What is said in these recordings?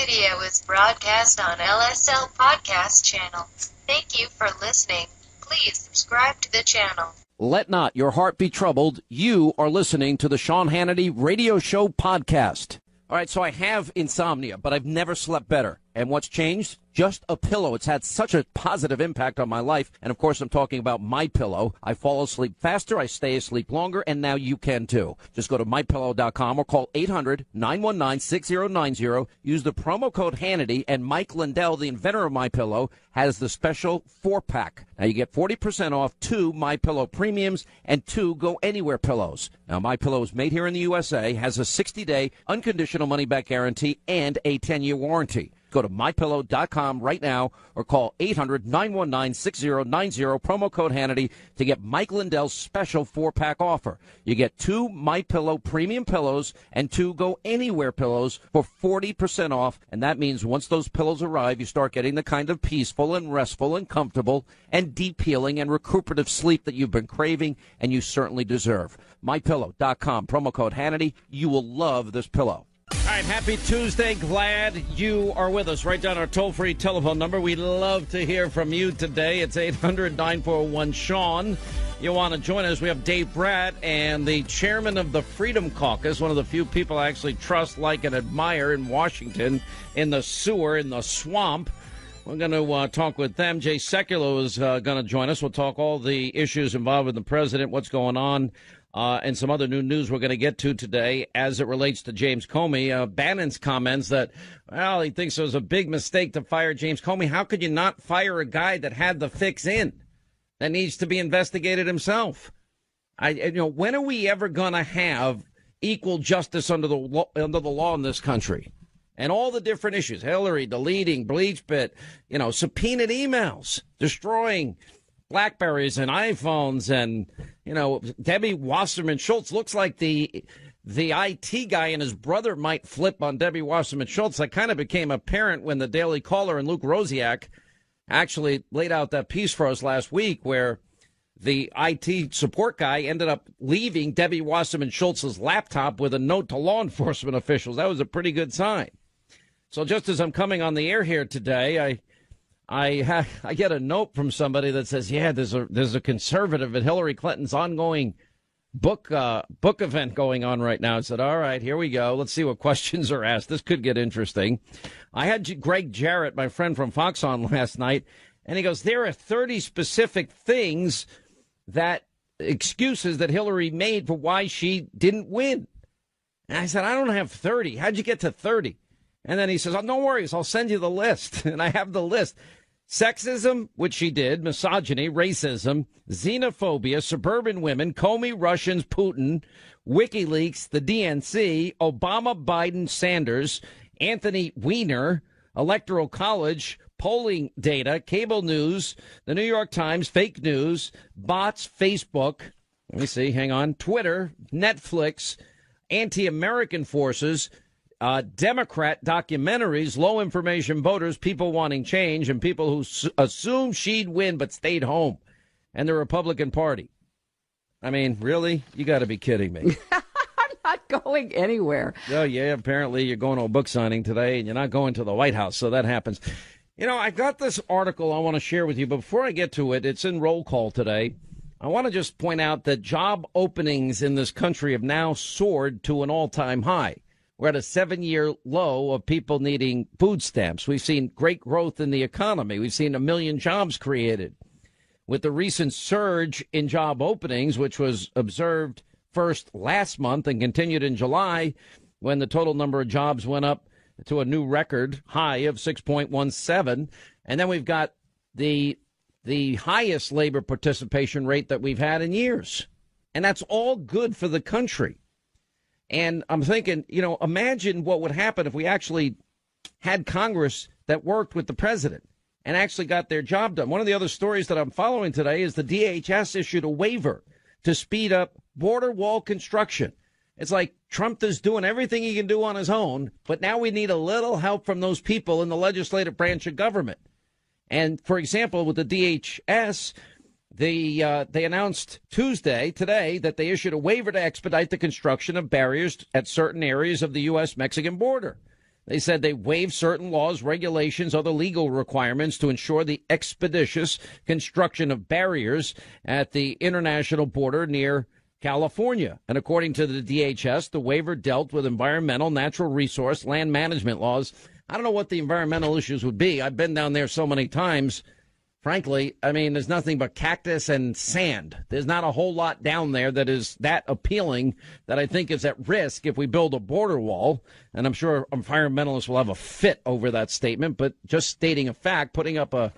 video is broadcast on LSL Podcast Channel. Thank you for listening. Please subscribe to the channel. Let not your heart be troubled. You are listening to the Sean Hannity Radio Show podcast. All right, so I have insomnia, but I've never slept better. And what's changed? Just a pillow. It's had such a positive impact on my life. And, of course, I'm talking about MyPillow. I fall asleep faster, I stay asleep longer, and now you can, too. Just go to MyPillow.com or call 800-919-6090. Use the promo code Hannity, and Mike Lindell, the inventor of MyPillow, has the special 4-pack. Now, you get 40% off 2 MyPillow Premiums and 2 Go Anywhere pillows. Now, MyPillow is made here in the USA, has a 60-day unconditional money-back guarantee, and a 10-year warranty. Go to MyPillow.com right now or call 800-919-6090, promo code Hannity, to get Mike Lindell's special 4-pack offer. You get 2 MyPillow premium pillows and 2 Go Anywhere pillows for 40% off. And that means once those pillows arrive, you start getting the kind of peaceful and restful and comfortable and deep healing and recuperative sleep that you've been craving and you certainly deserve. MyPillow.com, promo code Hannity. You will love this pillow. All right, happy Tuesday. Glad you are with us. Write down our toll-free telephone number. We'd love to hear from you today. It's 800-941-SEAN. You want to join us? We have Dave Brat and the chairman of the Freedom Caucus, one of the few people I actually trust, like, and admire in Washington, in the sewer, in the swamp. We're going to talk with them. Jay Sekulow is going to join us. We'll talk all the issues involved with the president, what's going on, and some other new news we're going to get to today as it relates to James Comey. Bannon's comments that, well, he thinks it was a big mistake to fire James Comey. How could you not fire a guy that had the fix in, that needs to be investigated himself? When are we ever going to have equal justice under the law in this country? And all the different issues, Hillary deleting BleachBit, subpoenaed emails, destroying BlackBerries and iPhones, and, Debbie Wasserman Schultz. Looks like the IT guy and his brother might flip on Debbie Wasserman Schultz. That kind of became apparent when the Daily Caller and Luke Rosiak actually laid out that piece for us last week, where the IT support guy ended up leaving Debbie Wasserman Schultz's laptop with a note to law enforcement officials. That was a pretty good sign. So just as I'm coming on the air here today, I get a note from somebody that says, yeah, there's a conservative at Hillary Clinton's ongoing book event going on right now. I said, all right, here we go. Let's see what questions are asked. This could get interesting. I had Greg Jarrett, my friend from Fox, on last night, and he goes, there are 30 specific excuses that Hillary made for why she didn't win. And I said, I don't have 30. How'd you get to 30? And then he says, oh, no worries, I'll send you the list. And I have the list. Sexism, which she did, misogyny, racism, xenophobia, suburban women, Comey, Russians, Putin, WikiLeaks, the DNC, Obama, Biden, Sanders, Anthony Weiner, Electoral College, polling data, cable news, the New York Times, fake news, bots, Facebook, let me see, hang on, Twitter, Netflix, anti-American forces, Democrat documentaries, low information voters, people wanting change, and people who assume she'd win but stayed home, and the Republican Party. I mean, really? You got to be kidding me. I'm not going anywhere. Oh, yeah, apparently you're going to a book signing today, and you're not going to the White House, so that happens. I got this article I want to share with you, but before I get to it, it's in roll call today. I want to just point out that job openings in this country have now soared to an all-time high. We're at a 7-year low of people needing food stamps. We've seen great growth in the economy. We've seen 1 million jobs created. With the recent surge in job openings, which was observed first last month and continued in July, when the total number of jobs went up to a new record high of 6.17. And then we've got the highest labor participation rate that we've had in years. And that's all good for the country. And I'm thinking, imagine what would happen if we actually had Congress that worked with the president and actually got their job done. One of the other stories that I'm following today is the DHS issued a waiver to speed up border wall construction. It's like Trump is doing everything he can do on his own, but now we need a little help from those people in the legislative branch of government. And, for example, with the DHS, they announced today, that they issued a waiver to expedite the construction of barriers at certain areas of the U.S.-Mexican border. They said they waived certain laws, regulations, other legal requirements to ensure the expeditious construction of barriers at the international border near California. And according to the DHS, the waiver dealt with environmental, natural resource, land management laws. I don't know what the environmental issues would be. I've been down there so many times. Frankly, I mean, there's nothing but cactus and sand. There's not a whole lot down there that is that appealing that I think is at risk if we build a border wall. And I'm sure environmentalists will have a fit over that statement. But just stating a fact, putting up a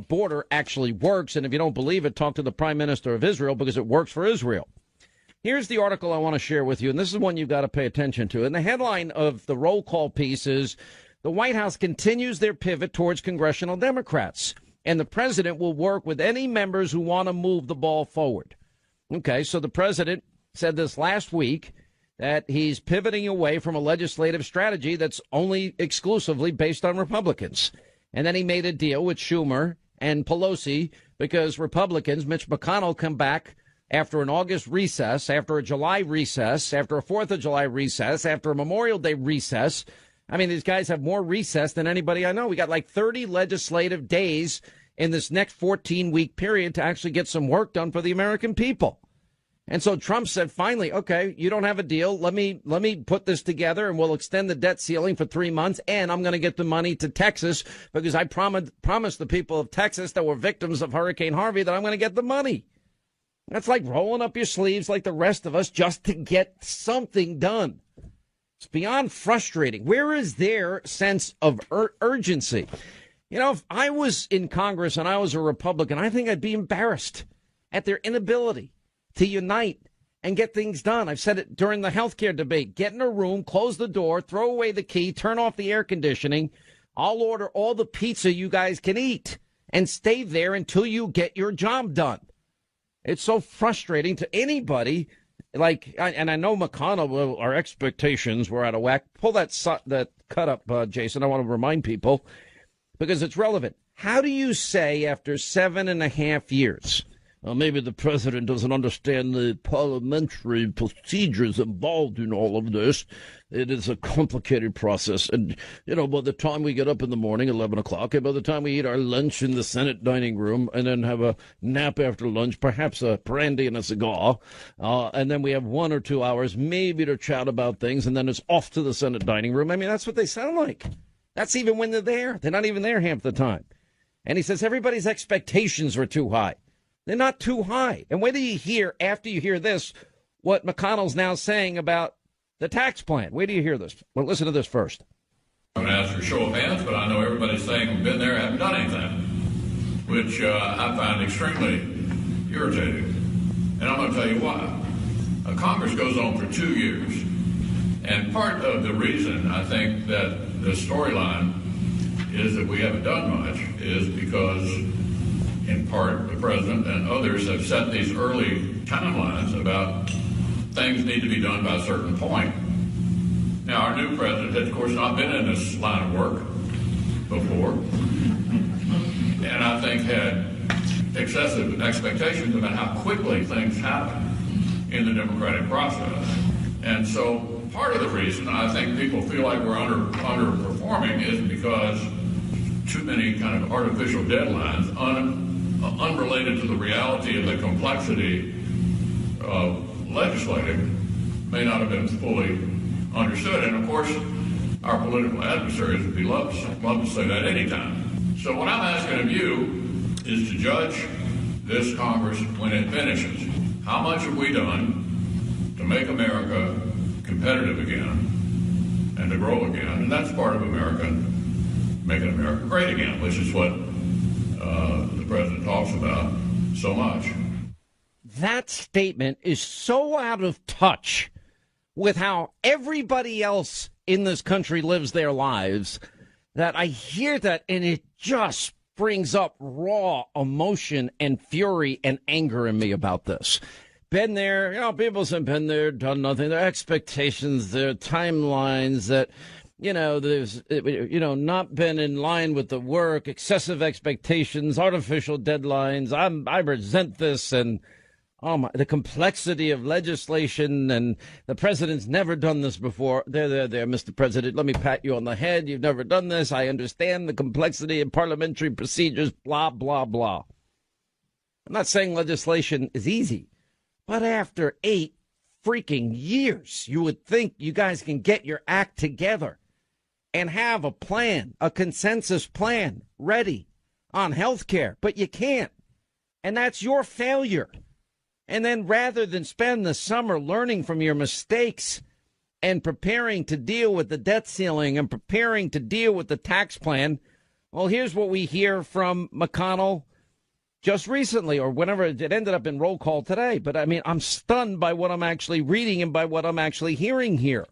border actually works. And if you don't believe it, talk to the Prime Minister of Israel, because it works for Israel. Here's the article I want to share with you, and this is one you've got to pay attention to. And the headline of the roll call piece is, the White House continues their pivot towards congressional Democrats, and the president will work with any members who want to move the ball forward. Okay, so the president said this last week, that he's pivoting away from a legislative strategy that's only exclusively based on Republicans. And then he made a deal with Schumer and Pelosi because Republicans, Mitch McConnell, come back after an August recess, after a July recess, after a 4th of July recess, after a Memorial Day recess. I mean, these guys have more recess than anybody I know. We got like 30 legislative days in this next 14-week period to actually get some work done for the American people. And so Trump said, finally, okay, you don't have a deal. Let me put this together, and we'll extend the debt ceiling for 3 months. And I'm going to get the money to Texas because I promised the people of Texas that were victims of Hurricane Harvey that I'm going to get the money. That's like rolling up your sleeves like the rest of us just to get something done. It's beyond frustrating. Where is their sense of urgency? You know, if I was in Congress and I was a Republican, I think I'd be embarrassed at their inability to unite and get things done. I've said it during the health care debate. Get in a room, close the door, throw away the key, turn off the air conditioning. I'll order all the pizza you guys can eat and stay there until you get your job done. It's so frustrating to anybody. And I know McConnell, our expectations were out of whack. Pull that cut up, Jason. I want to remind people because it's relevant. How do you say after 7.5 years, well, maybe the president doesn't understand the parliamentary procedures involved in all of this. It is a complicated process. And, you know, by the time we get up in the morning, 11 o'clock, and by the time we eat our lunch in the Senate dining room and then have a nap after lunch, perhaps a brandy and a cigar, and then we have 1 or 2 hours maybe to chat about things, and then it's off to the Senate dining room. I mean, that's what they sound like. That's even when they're there. They're not even there half the time. And he says everybody's expectations are too high. They're not too high. And whether you hear, after you hear this, what McConnell's now saying about the tax plan. Where do you hear this? Well, listen to this first. I'm going to ask for a show of hands, but I know everybody's saying we've been there, haven't done anything, which I find extremely irritating. And I'm going to tell you why. Congress goes on for 2 years. And part of the reason I think that the storyline is that we haven't done much is because, in part, the president and others have set these early timelines about things need to be done by a certain point. Now, our new president has, of course, not been in this line of work before, and I think had excessive expectations about how quickly things happen in the democratic process. And so part of the reason I think people feel like we're underperforming is because too many kind of artificial deadlines unrelated to the reality of the complexity of legislating may not have been fully understood. And of course, our political adversaries would love to say that anytime. So what I'm asking of you is to judge this Congress when it finishes. How much have we done to make America competitive again and to grow again? And that's part of America, making America great again, which is what the president talks about so much. That statement is so out of touch with how everybody else in this country lives their lives that I hear that and it just brings up raw emotion and fury and anger in me about this. Been there, you know, people have been there, done nothing. Their expectations, their timelines that, you know, there's, you know, not been in line with the work, excessive expectations, artificial deadlines. I resent this. And Oh, my, the complexity of legislation, and the president's never done this before. There, Mr. President. Let me pat you on the head. You've never done this. I understand the complexity of parliamentary procedures, blah, blah, blah. I'm not saying legislation is easy, but after 8 freaking years, you would think you guys can get your act together and have a plan, a consensus plan ready on health care, but you can't. And that's your failure. And then rather than spend the summer learning from your mistakes and preparing to deal with the debt ceiling and preparing to deal with the tax plan, well, here's what we hear from McConnell just recently, or whenever it ended up in roll call today. But I mean, I'm stunned by what I'm actually reading and by what I'm actually hearing here.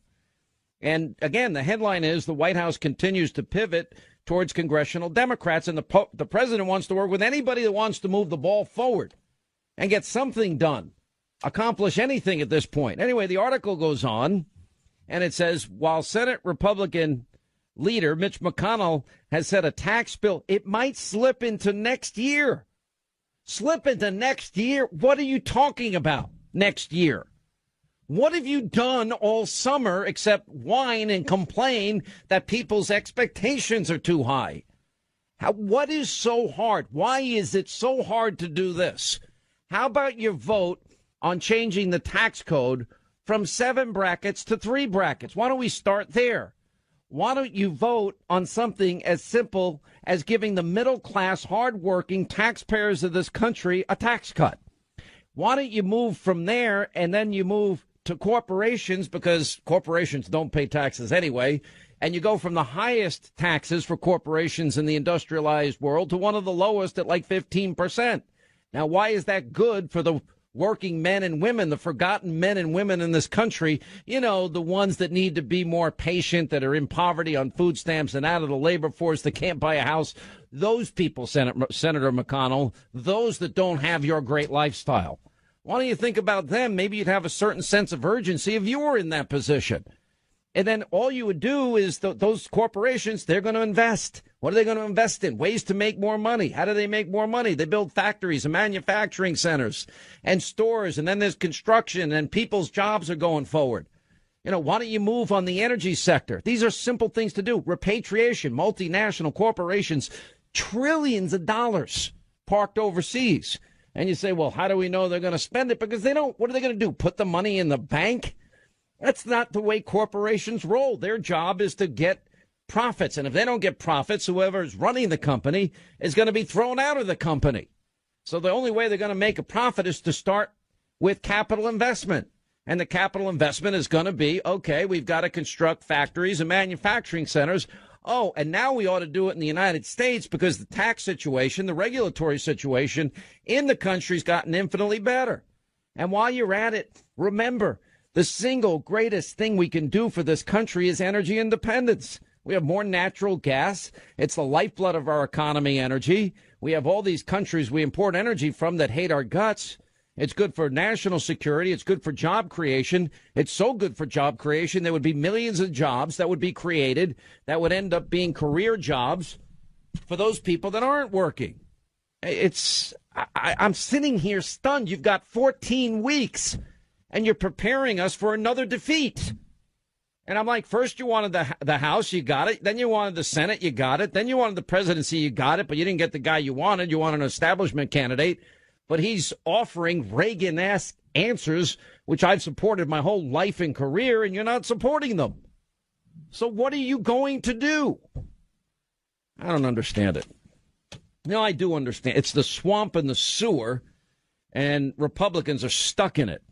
And again, the headline is the White House continues to pivot towards congressional Democrats, and the president wants to work with anybody that wants to move the ball forward and get something done, accomplish anything at this point. Anyway, the article goes on, and it says, while Senate Republican leader Mitch McConnell has said a tax bill, it might slip into next year. Slip into next year? What are you talking about next year? What have you done all summer except whine and complain that people's expectations are too high? What is so hard? Why is it so hard to do this? How about your vote on changing the tax code from 7 brackets to 3 brackets? Why don't we start there? Why don't you vote on something as simple as giving the middle class, hardworking taxpayers of this country a tax cut? Why don't you move from there and then you move to corporations, because corporations don't pay taxes anyway, and you go from the highest taxes for corporations in the industrialized world to one of the lowest at like 15%. Now, why is that good for the working men and women, the forgotten men and women in this country? You know, the ones that need to be more patient, that are in poverty on food stamps and out of the labor force, that can't buy a house. Those people, Senator McConnell, those that don't have your great lifestyle. Why don't you think about them? Maybe you'd have a certain sense of urgency if you were in that position. And then all you would do is those corporations, they're going to invest. What are they going to invest in? Ways to make more money. How do they make more money? They build factories and manufacturing centers and stores. And then there's construction, and people's jobs are going forward. You know, why don't you move on the energy sector? These are simple things to do. Repatriation, multinational corporations, trillions of dollars parked overseas. And you say, well, how do we know they're going to spend it? Because they don't. What are they going to do? Put the money in the bank? That's not the way corporations roll. Their job is to get profits. And if they don't get profits, whoever is running the company is going to be thrown out of the company. So the only way they're going to make a profit is to start with capital investment. And the capital investment is going to be, okay, we've got to construct factories and manufacturing centers. Oh, and now we ought to do it in the United States because the tax situation, the regulatory situation in the country's gotten infinitely better. And while you're at it, remember, the single greatest thing we can do for this country is energy independence. We have more natural gas. It's the lifeblood of our economy, energy. We have all these countries we import energy from that hate our guts. It's good for national security. It's good for job creation. It's so good for job creation. There would be millions of jobs that would be created that would end up being career jobs for those people that aren't working. I'm sitting here stunned. You've got 14 weeks and you're preparing us for another defeat. And I'm like, first you wanted the House, you got it. Then you wanted the Senate, you got it. Then you wanted the presidency, you got it. But you didn't get the guy you wanted. You wanted an establishment candidate. But he's offering Reagan-esque answers, which I've supported my whole life and career, and you're not supporting them. So what are you going to do? I don't understand it. No, I do understand. It's the swamp and the sewer, and Republicans are stuck in it.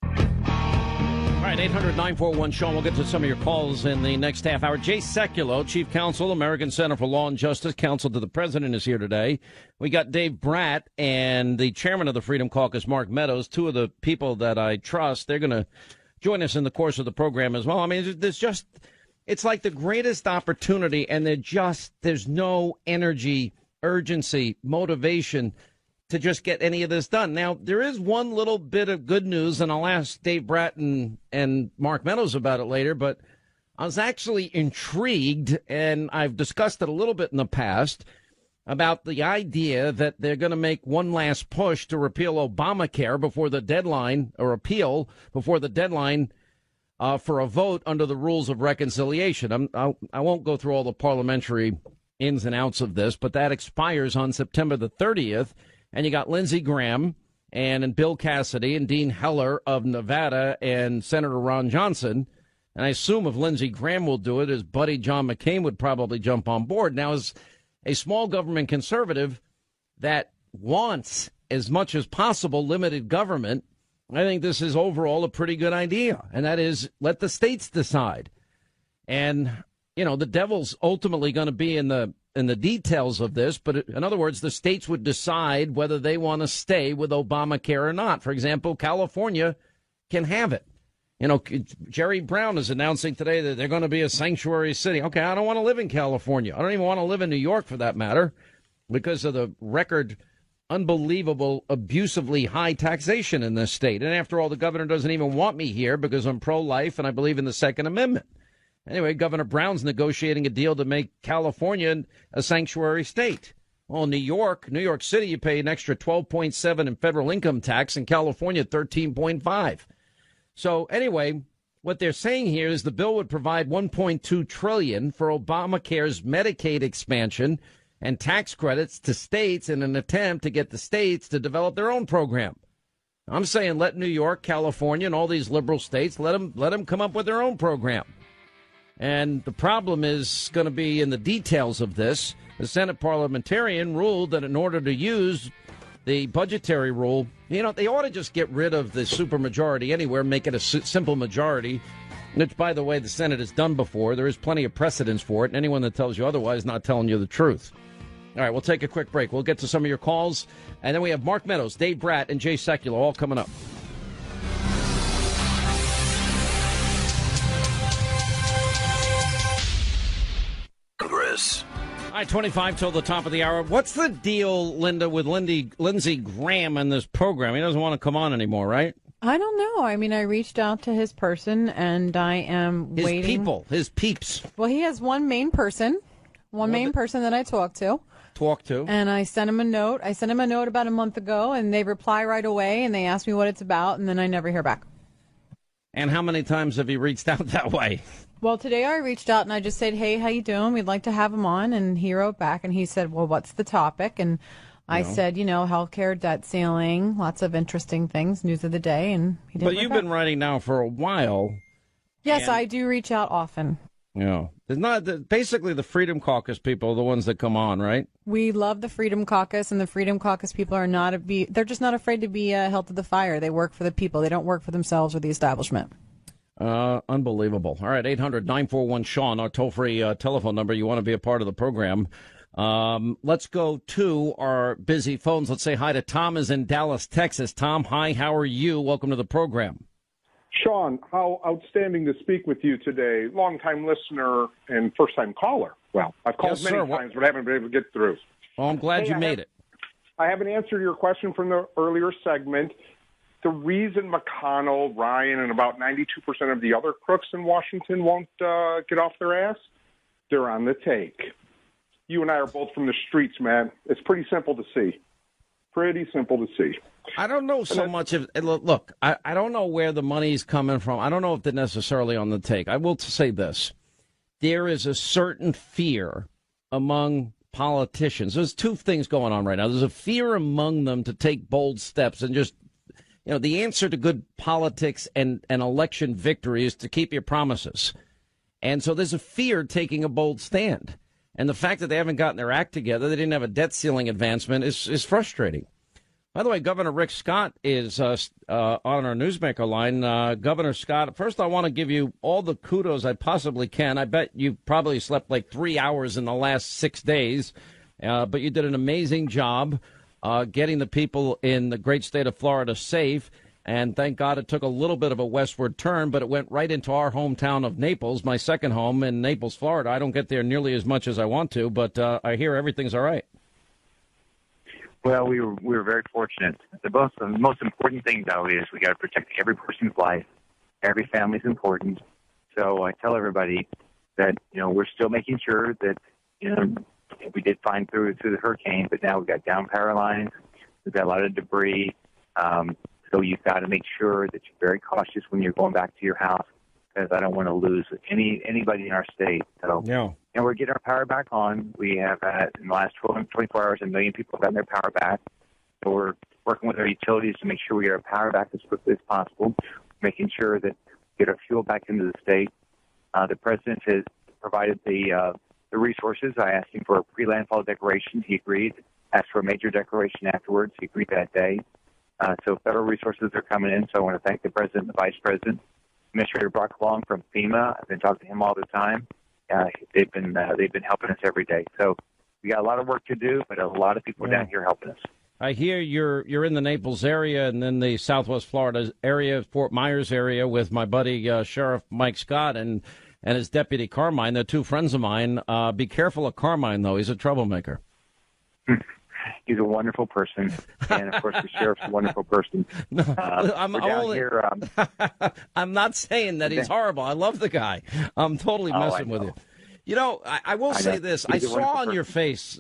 All right, 800-941-SEAN. We'll get to some of your calls in the next half hour. Jay Sekulow, Chief Counsel, American Center for Law and Justice, counsel to the president, is here today. We got Dave Brat and the chairman of the Freedom Caucus, Mark Meadows, two of the people that I trust. They're going to join us in the course of the program as well. I mean, it's like the greatest opportunity, and there's no energy, urgency, motivation to just get any of this done. Now, there is one little bit of good news, and I'll ask Dave Brat and Mark Meadows about it later, but I was actually intrigued, and I've discussed it a little bit in the past. about the idea that they're going to make one last push to repeal Obamacare before the deadline, or appeal before the deadline for a vote under the rules of reconciliation. I won't go through all the parliamentary ins and outs of this, but that expires on September the 30th. And you got Lindsey Graham and Bill Cassidy and Dean Heller of Nevada and Senator Ron Johnson. And I assume if Lindsey Graham will do it, his buddy John McCain would probably jump on board. Now, as a small government conservative that wants, as much as possible, limited government, I think this is overall a pretty good idea. And that is, let the states decide. And, you know, the devil's ultimately going to be in the details of this. But in other words, the states would decide whether they want to stay with Obamacare or not. For example, California can have it. You know, Jerry Brown is announcing today that they're going to be a sanctuary city. Okay, I don't want to live in California. I don't even want to live in New York, for that matter, because of the record, unbelievable, abusively high taxation in this state. And after all, the governor doesn't even want me here because I'm pro-life and I believe in the Second Amendment. Anyway, Governor Brown's negotiating a deal to make California a sanctuary state. Well, New York City, you pay an extra 12.7 in federal income tax, and California 13.5. So anyway, what they're saying here is the bill would provide $1.2 trillion for Obamacare's Medicaid expansion and tax credits to states in an attempt to get the states to develop their own program. I'm saying let New York, California, and all these liberal states, let them come up with their own program. And the problem is going to be in the details of this. The Senate parliamentarian ruled that in order to use the budgetary rule, you know, they ought to just get rid of the supermajority anywhere, make it a simple majority, which, by the way, the Senate has done before. There is plenty of precedence for it, and anyone that tells you otherwise is not telling you the truth. All right, we'll take a quick break. We'll get to some of your calls, and then we have Mark Meadows, Dave Bratt, and Jay Sekulow all coming up. Chris. All right, 25 till the top of the hour. What's the deal, Linda, with Lindsey Graham and this program? He doesn't want to come on anymore, right? I don't know. I mean, I reached out to his person, and I am waiting. His peeps. Well, he has one main person that I talk to. And I sent him a note. I sent him a note about a month ago, and they reply right away, and they ask me what it's about, and then I never hear back. And how many times have you reached out that way? Well, today I reached out and I just said, hey, how you doing? We'd like to have him on. And he wrote back and he said, well, what's the topic? And I said, healthcare, debt ceiling, lots of interesting things, news of the day. And he didn't. But you've been writing now for a while. Yes, I do reach out often. Yeah. It's not basically the Freedom Caucus people are the ones that come on, right? We love the Freedom Caucus, and the Freedom Caucus people are they're just not afraid to be held to the fire. They work for the people. They don't work for themselves or the establishment. Unbelievable. All right, 800-941-SEAN, our toll-free telephone number. You want to be a part of the program. Let's go to our busy phones. Let's say hi to Tom is in Dallas, Texas. Tom, hi, how are you? Welcome to the program. Sean, how outstanding to speak with you today. Long-time listener and first-time caller. Well, I've called many times, but I haven't been able to get through. Well, I'm glad you made it. I have an answer to your question from the earlier segment. The reason McConnell, Ryan, and about 92% of the other crooks in Washington won't get off their ass, they're on the take. You and I are both from the streets, man. It's pretty simple to see. Pretty simple to see. I don't know so much if look. I don't know where the money's coming from. I don't know if they're necessarily on the take. I will say this: there is a certain fear among politicians. There's two things going on right now. There's a fear among them to take bold steps and just, the answer to good politics and election victory is to keep your promises. And so there's a fear taking a bold stand. And the fact that they haven't gotten their act together, they didn't have a debt ceiling advancement, is frustrating. By the way, Governor Rick Scott is on our Newsmaker line. Governor Scott, first I want to give you all the kudos I possibly can. I bet you probably slept like 3 hours in the last 6 days, but you did an amazing job getting the people in the great state of Florida safe. And thank God it took a little bit of a westward turn, but it went right into our hometown of Naples, my second home in Naples, Florida. I don't get there nearly as much as I want to, but I hear everything's all right. Well, we were very fortunate. The most important thing, though, is we got to protect every person's life. Every family is important. So I tell everybody that we're still making sure that we did fine through the hurricane, but now we've got down power lines. We've got a lot of debris. So you've got to make sure that you're very cautious when you're going back to your house, because I don't want to lose anybody in our state. So, and we're getting our power back on. We have had, in the last 24 hours, 1 million people have gotten their power back. So we're working with our utilities to make sure we get our power back as quickly as possible, making sure that we get our fuel back into the state. The president has provided the resources. I asked him for a pre-landfall declaration. He agreed. Asked for a major declaration afterwards. He agreed that day. So federal resources are coming in. So I want to thank the president, the vice president, Administrator Brock Long from FEMA. I've been talking to him all the time. They've been helping us every day. So we got a lot of work to do, but a lot of people down here helping us. I hear you're in the Naples area and then the Southwest Florida area, Fort Myers area, with my buddy Sheriff Mike Scott and his deputy Carmine. They're two friends of mine. Be careful of Carmine, though. He's a troublemaker. He's a wonderful person, and of course the sheriff's a wonderful person. I'm not saying that he's horrible. I love the guy. I'm totally messing with you. You know, I will say this. I saw on your face,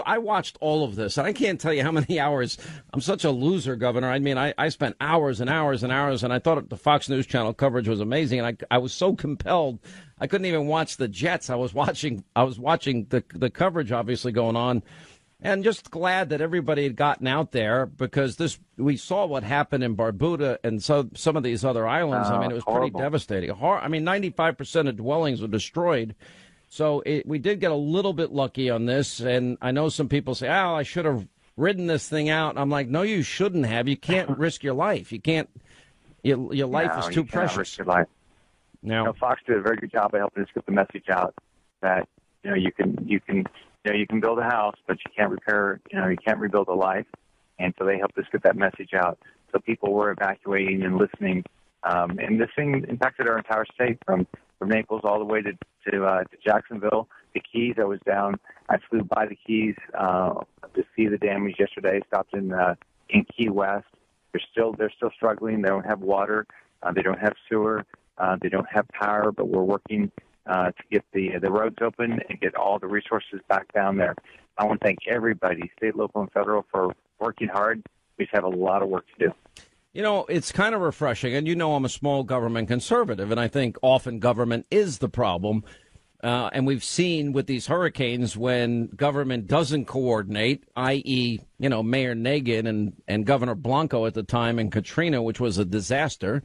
I watched all of this, and I can't tell you how many hours. I'm such a loser, Governor. I mean, I spent hours and hours and hours, and I thought the Fox News Channel coverage was amazing, and I was so compelled. I couldn't even watch the Jets. I was watching the coverage, obviously, going on. And just glad that everybody had gotten out there, because we saw what happened in Barbuda and some of these other islands. I mean, it was horrible. pretty devastating. 95% of dwellings were destroyed. So we did get a little bit lucky on this. And I know some people say, I should have ridden this thing out. And I'm like, no, you shouldn't have. You can't risk your life. You can't. Your life is too precious. Risk your life. No. Fox did a very good job of helping us get the message out that you can build a house, but you can't you can't rebuild a life. And so they helped us get that message out. So people were evacuating and listening. And this thing impacted our entire state from Naples all the way to Jacksonville. The Keys, I was down. I flew by the Keys to see the damage yesterday. Stopped in Key West. They're still struggling. They don't have water. They don't have sewer. They don't have power, but we're working to get the roads open and get all the resources back down there. I want to thank everybody, state, local, and federal, for working hard. We just have a lot of work to do. You know, it's kind of refreshing, and I'm a small government conservative, and I think often government is the problem. And we've seen with these hurricanes when government doesn't coordinate, i.e., Mayor Nagin and Governor Blanco at the time in Katrina, which was a disaster.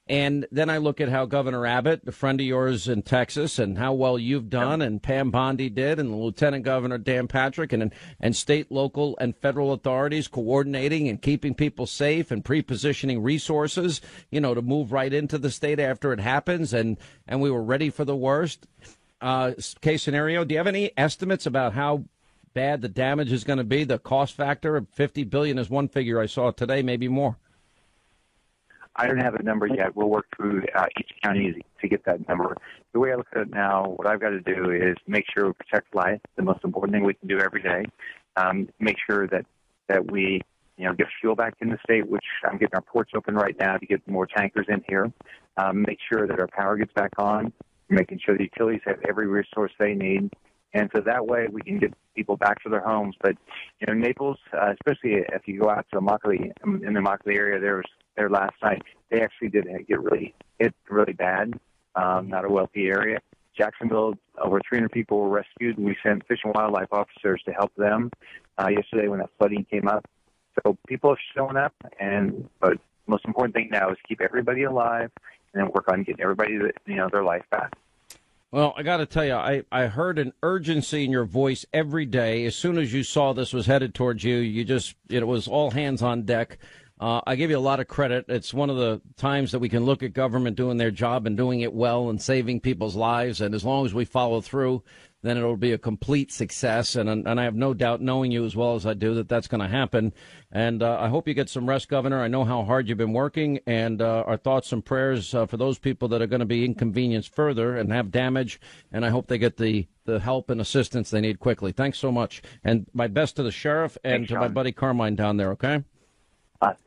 And then I look at how Governor Abbott, a friend of yours in Texas, and how well you've done, and Pam Bondi did, and Lieutenant Governor Dan Patrick, and state, local, and federal authorities coordinating and keeping people safe and pre-positioning resources, to move right into the state after it happens, and we were ready for the worst case scenario. Do you have any estimates about how bad the damage is going to be? The cost factor of $50 billion is one figure I saw today, maybe more. I don't have a number yet. We'll work through each county to get that number. The way I look at it now, what I've got to do is make sure we protect life, the most important thing we can do every day. Make sure that we get fuel back in the state, which I'm getting our ports open right now to get more tankers in here. Make sure that our power gets back on, making sure the utilities have every resource they need. And so that way we can get people back to their homes. But, Naples, especially if you go out to Immokalee, in the Immokalee area, there last night, they actually did get really bad, not a wealthy area. Jacksonville, over 300 people were rescued, and we sent Fish and Wildlife officers to help them yesterday when that flooding came up. So people have shown up, but the most important thing now is keep everybody alive and then work on getting everybody their life back. Well, I got to tell you, I heard an urgency in your voice every day. As soon as you saw this was headed towards you, it was all hands on deck. I give you a lot of credit. It's one of the times that we can look at government doing their job and doing it well and saving people's lives. And as long as we follow through, then it'll be a complete success. And I have no doubt, knowing you as well as I do, that that's going to happen. And I hope you get some rest, Governor. I know how hard you've been working, and our thoughts and prayers for those people that are going to be inconvenienced further and have damage. And I hope they get the help and assistance they need quickly. Thanks so much. And my best to the sheriff and to my buddy Carmine down there, okay?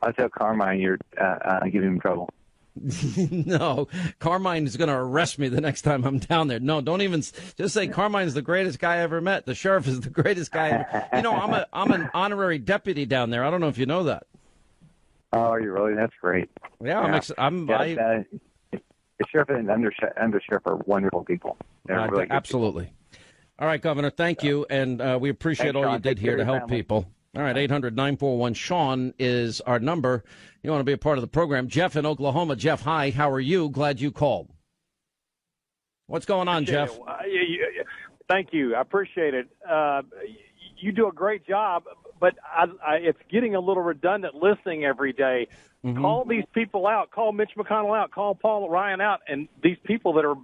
I'll tell Carmine you're giving him trouble. No, Carmine is going to arrest me the next time I'm down there. No, don't even just say Carmine's the greatest guy I ever met. The sheriff is the greatest guy ever. You know, I'm an honorary deputy down there. I don't know if you know that. Oh, are you really? That's great. Yeah, the sheriff and undersheriff are wonderful people. They're really absolutely. People. All right, Governor, thank you, and we appreciate all you did here to help people. All right, 800-941-SEAN is our number. You want to be a part of the program. Jeff in Oklahoma. Jeff, hi. How are you? Glad you called. What's going on, Jeff? Thank you. I appreciate it. You do a great job, but it's getting a little redundant listening every day. Mm-hmm. Call these people out. Call Mitch McConnell out. Call Paul Ryan out. And these people that are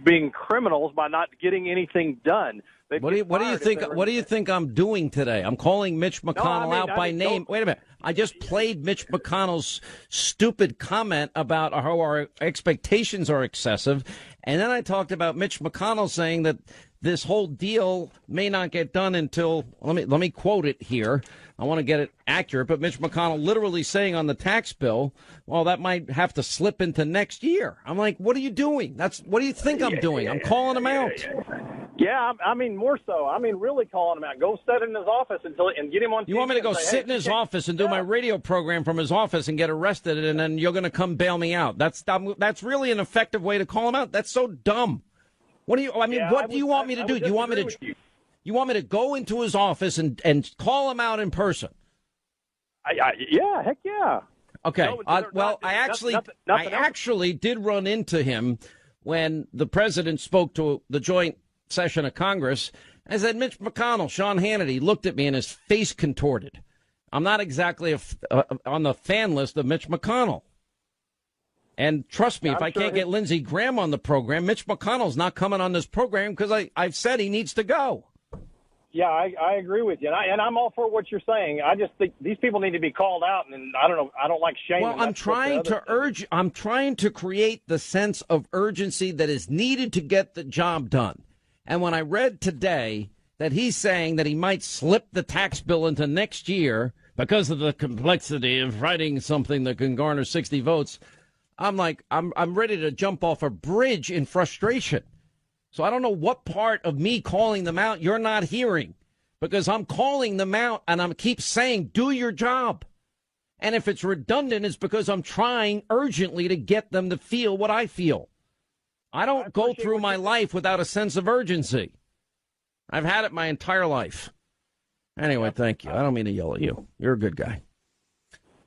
being criminals by not getting anything done. What do you think? What do you think I'm doing today? I'm calling Mitch McConnell out by name. Wait a minute. I just played Mitch McConnell's stupid comment about how our expectations are excessive, and then I talked about Mitch McConnell saying that this whole deal may not get done until let me quote it here. I want to get it accurate, but Mitch McConnell literally saying on the tax bill, well, that might have to slip into next year. I'm like, what are you doing? What do you think I'm doing? I'm calling him out. Yeah, I mean, more so. I mean, really calling him out. Go sit in his office and get him on TV. You want me to go sit in his office and do my radio program from his office and get arrested, and then you're going to come bail me out? That's really an effective way to call him out? That's so dumb. What do you want me to do? You want me to go into his office and call him out in person? Yeah, heck yeah. Okay. I actually did run into him when the president spoke to the joint session of Congress. I said, Mitch McConnell, Sean Hannity looked at me and his face contorted. I'm not exactly on the fan list of Mitch McConnell. And trust me, if I can't get Lindsey Graham on the program, Mitch McConnell's not coming on this program because I've said he needs to go. Yeah, I agree with you, and I'm all for what you're saying. I just think these people need to be called out, and I don't know. I don't like shaming. Well, I'm trying to create the sense of urgency that is needed to get the job done. And when I read today that he's saying that he might slip the tax bill into next year because of the complexity of writing something that can garner 60 votes, I'm like, I'm ready to jump off a bridge in frustration. So I don't know what part of me calling them out you're not hearing, because I'm calling them out and I keep saying, do your job. And if it's redundant, it's because I'm trying urgently to get them to feel what I feel. I don't go through my life without a sense of urgency. I've had it my entire life. Anyway, thank you. I don't mean to yell at you. You're a good guy.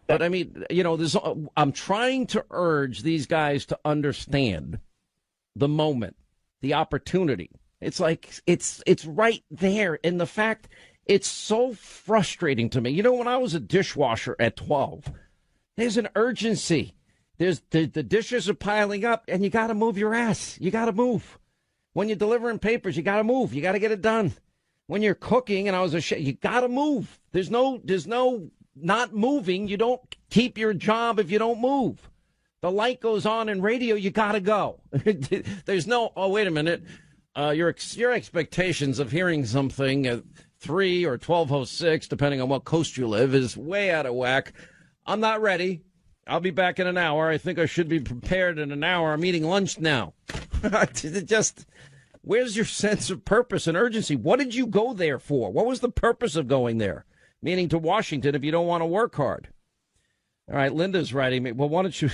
But I mean, I'm trying to urge these guys to understand the moment, the opportunity. It's like it's right there. And the fact, it's so frustrating to me. You know, when I was a dishwasher at 12, there's an urgency. There's the dishes are piling up, and you got to move your ass. You got to move. When you're delivering papers, you got to move. You got to get it done. When you're cooking, and I was you got to move. There's no not moving. You don't keep your job if you don't move. The light goes on in radio, you got to go. There's no, oh, wait a minute. Your expectations of hearing something at 3 or 12:06, depending on what coast you live, is way out of whack. I'm not ready. I'll be back in an hour. I think I should be prepared in an hour. I'm eating lunch now. Just, where's your sense of purpose and urgency? What did you go there for? What was the purpose of going there? Meaning to Washington if you don't want to work hard. All right, Linda's writing me. Well, why don't you...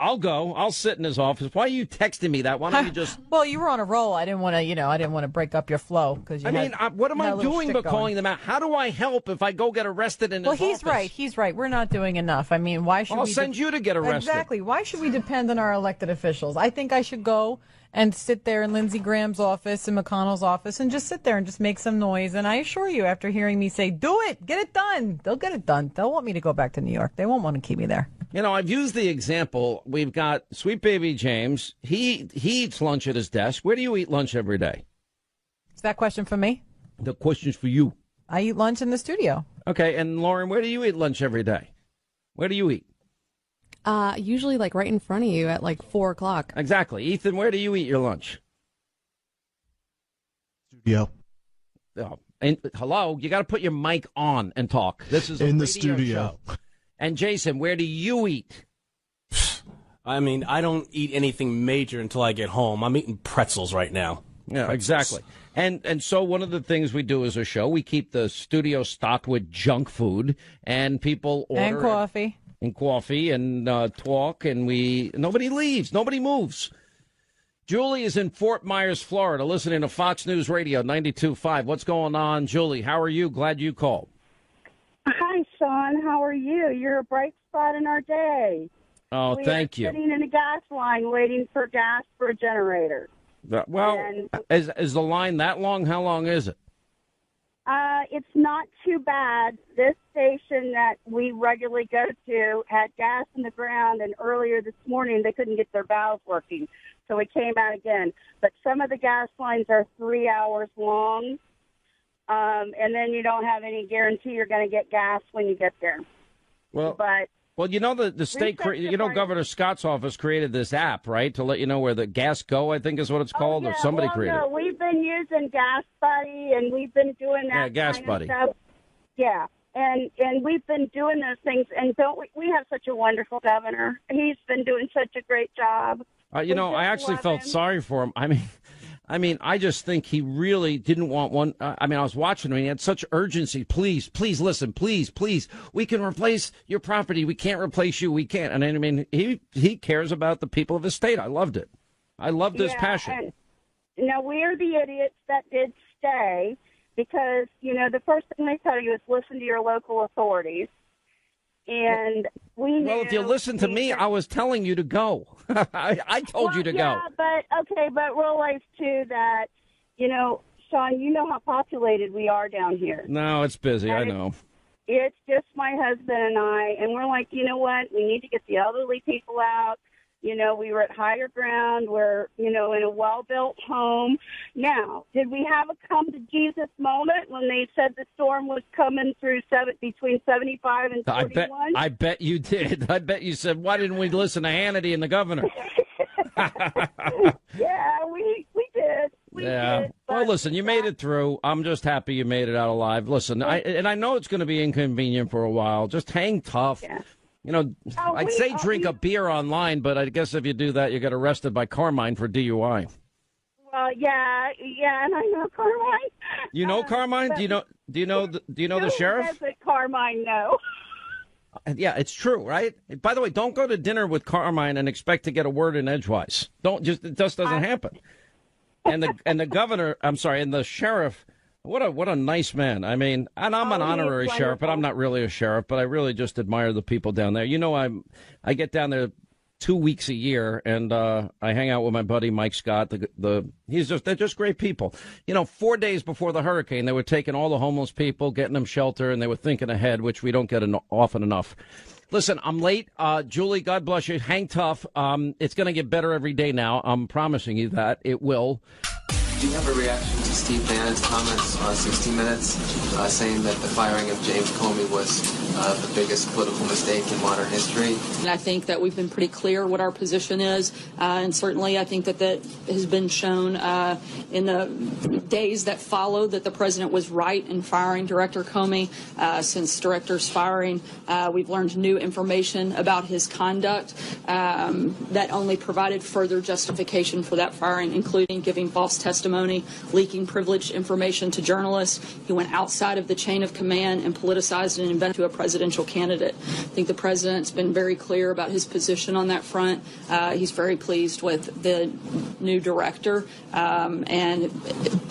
I'll go. I'll sit in his office. Why are you texting me that? Why don't you just... Well, you were on a roll. I didn't want to, break up your flow. What am I doing but calling them out? How do I help if I go get arrested in his office? Well, he's right. We're not doing enough. I mean, why should I'll send you to get arrested. Exactly. Why should we depend on our elected officials? I think I should go and sit there in Lindsey Graham's office and McConnell's office and just sit there and just make some noise. And I assure you, after hearing me say, do it, get it done, they'll get it done. They'll want me to go back to New York. They won't want to keep me there. You know, I've used the example. We've got sweet baby James. He eats lunch at his desk. Where do you eat lunch every day? Is that question for me? The question's for you. I eat lunch in the studio. Okay, and Lauren, where do you eat lunch every day? Where do you eat? Usually like right in front of you at like 4 o'clock. Exactly. Ethan, where do you eat your lunch? Studio. Oh, and hello, you got to put your mic on and talk. This is in the studio. Show. And Jason, where do you eat? I mean, I don't eat anything major until I get home. I'm eating pretzels right now. Yeah, Pretzels. exactly. And so one of the things we do as a show, we keep the studio stocked with junk food, and people order And coffee. And coffee and talk, and nobody leaves, nobody moves. Julie is in Fort Myers, Florida, listening to Fox News Radio 92.5. What's going on, Julie? How are you? Glad you called. Hi, Sean. How are you? You're a bright spot in our day. Oh, thank you. We're sitting in a gas line waiting for gas for a generator. Is the line that long? How long is it? It's not too bad. This station that we regularly go to had gas in the ground, and earlier this morning they couldn't get their valves working, so we came out again. But some of the gas lines are 3 hours long, and then you don't have any guarantee you're going to get gas when you get there. Well, you know the state, Governor Scott's office created this app, right, to let you know where the gas go, I think is what it's called, or somebody created it. No, we've been using Gas Buddy, and we've been doing that. Yeah, Gas Buddy. Stuff. Yeah, and we've been doing those things, and don't we have such a wonderful governor? He's been doing such a great job. I actually felt sorry for him. I mean, I just think he really didn't want one. I was watching him. And he had such urgency. Please listen. Please. We can replace your property. We can't replace you. We can't. And I mean, he cares about the people of his state. I loved it. I loved his passion. And, we're the idiots that did stay because, the first thing they tell you is listen to your local authorities. And well, if you listen to me, I was telling you to go. I told you to go. But realize too that, Sean, you know how populated we are down here. No, it's busy. I know. It's just my husband and I, and we're like, you know what? We need to get the elderly people out. We were at higher ground. We're, in a well-built home. Now, did we have a come-to-Jesus moment when they said the storm was coming through between 75 and 41? I bet you did. I bet you said, why didn't we listen to Hannity and the governor? Yeah, we did. We did. Well, listen, you made it through. I'm just happy you made it out alive. Listen, I know it's going to be inconvenient for a while. Just hang tough. Yeah. I'd say drink a beer online, but I guess if you do that, you get arrested by Carmine for DUI. Well, yeah, and I know Carmine. You know Carmine? Do you know the sheriff? Who doesn't Carmine know? Yeah, it's true, right? By the way, don't go to dinner with Carmine and expect to get a word in edgewise. It just doesn't happen. And the governor, and the sheriff. What a nice man. I mean, and I'm an honorary sheriff, but I'm not really a sheriff, but I really just admire the people down there. I get down there 2 weeks a year, and I hang out with my buddy Mike Scott. They're just great people. 4 days before the hurricane, they were taking all the homeless people, getting them shelter, and they were thinking ahead, which we don't get often enough. Listen, I'm late. Julie, God bless you. Hang tough. It's going to get better every day now. I'm promising you that. It will. Do you have a reaction to Steve Bannon's comments on 60 Minutes saying that the firing of James Comey was the biggest political mistake in modern history? And I think that we've been pretty clear what our position is, and certainly I think that has been shown in the days that followed that the president was right in firing Director Comey. Since Director's firing, we've learned new information about his conduct that only provided further justification for that firing, including giving false testimony, leaking privileged information to journalists. He went outside of the chain of command and politicized an event to a presidential candidate. I think the president's been very clear about his position on that front. He's very pleased with the new director and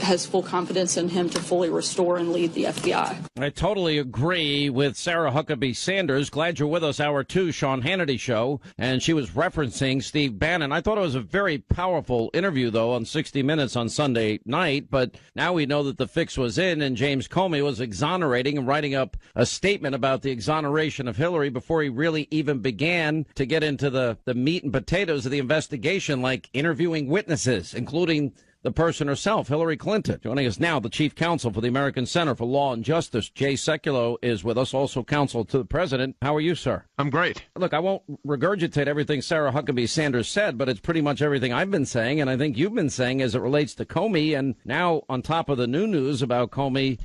has full confidence in him to fully restore and lead the FBI. I totally agree with Sarah Huckabee Sanders. Glad you're with us. Hour 2, Sean Hannity Show. And she was referencing Steve Bannon. I thought it was a very powerful interview, though, on 60 Minutes on Sunday night. But now we know that the fix was in, and James Comey was exonerating and writing up a statement about the exoneration of Hillary before he really even began to get into the meat and potatoes of the investigation, like interviewing witnesses, including the person herself, Hillary Clinton. Joining us now, the chief counsel for the American Center for Law and Justice, Jay Sekulow, is with us, also counsel to the president. How are you, sir? I'm great. Look, I won't regurgitate everything Sarah Huckabee Sanders said, but it's pretty much everything I've been saying, and I think you've been saying as it relates to Comey, and now on top of the new news about Comey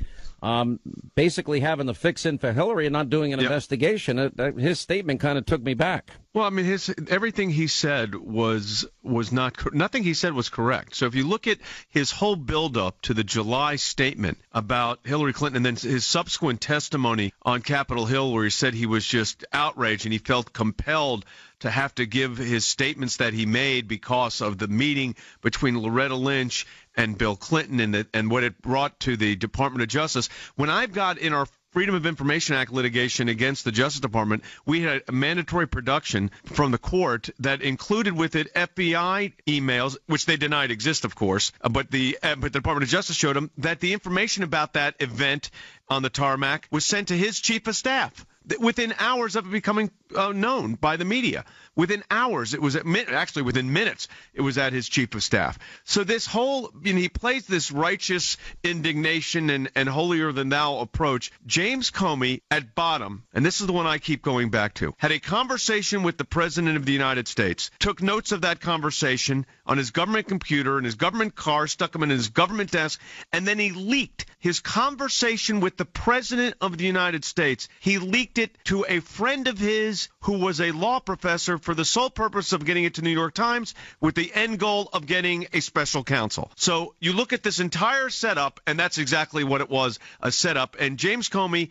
basically having the fix in for Hillary and not doing an investigation. His statement kind of took me back. Well, I mean, everything he said was not, nothing he said was correct. So if you look at his whole buildup to the July statement about Hillary Clinton and then his subsequent testimony on Capitol Hill where he said he was just outraged and he felt compelled to have to give his statements that he made because of the meeting between Loretta Lynch and Bill Clinton and what it brought to the Department of Justice. When I've got in our Freedom of Information Act litigation against the Justice Department, we had a mandatory production from the court that included with it FBI emails, which they denied exist, of course, but the Department of Justice showed them that the information about that event on the tarmac was sent to his chief of staff within hours of it becoming known by the media. Within hours, it was actually within minutes, it was at his chief of staff. So this whole, he plays this righteous indignation and holier-than-thou approach. James Comey, at bottom, and this is the one I keep going back to, had a conversation with the President of the United States, took notes of that conversation on his government computer, in his government car, stuck them in his government desk, and then he leaked his conversation with the President of the United States. He leaked it to a friend of his who was a law professor for the sole purpose of getting it to New York Times with the end goal of getting a special counsel. So you look at this entire setup, and that's exactly what it was, a setup. And James Comey,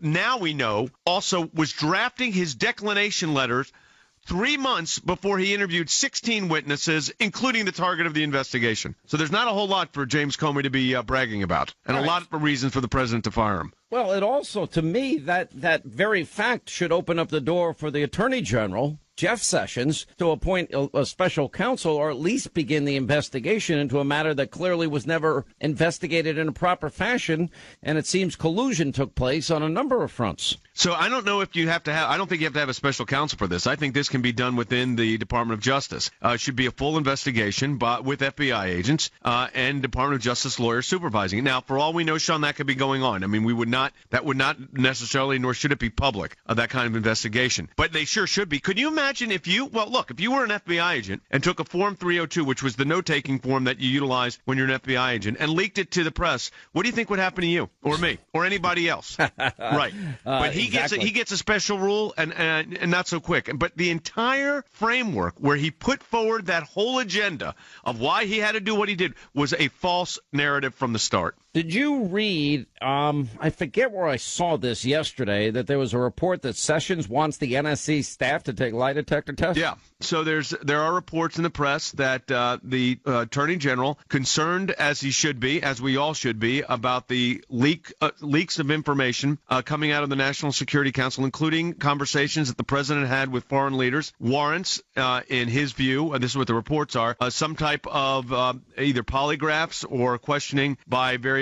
now we know, also was drafting his declination letters 3 months before he interviewed 16 witnesses, including the target of the investigation. So there's not a whole lot for James Comey to be bragging about, and a lot of reasons for the president to fire him. Well, it also, to me, that very fact should open up the door for the Attorney General, Jeff Sessions, to appoint a special counsel or at least begin the investigation into a matter that clearly was never investigated in a proper fashion, and it seems collusion took place on a number of fronts. So I don't know if you have to have – I don't think you have to have a special counsel for this. I think this can be done within the Department of Justice. It should be a full investigation with FBI agents and Department of Justice lawyers supervising it. Now, for all we know, Sean, that could be going on. I mean, that would not necessarily, nor should it be public, that kind of investigation. But they sure should be. Could you imagine if you were an FBI agent and took a Form 302, which was the note-taking form that you utilize when you're an FBI agent, and leaked it to the press, what do you think would happen to you or me or anybody else? Right. But he gets a special rule and not so quick. But the entire framework where he put forward that whole agenda of why he had to do what he did was a false narrative from the start. Did you read, I forget where I saw this yesterday, that there was a report that Sessions wants the NSC staff to take lie detector tests? Yeah. So there are reports in the press that the Attorney General, concerned as he should be, as we all should be, about the leaks of information coming out of the National Security Council, including conversations that the president had with foreign leaders, warrants, in his view, this is what the reports are, some type of either polygraphs or questioning by various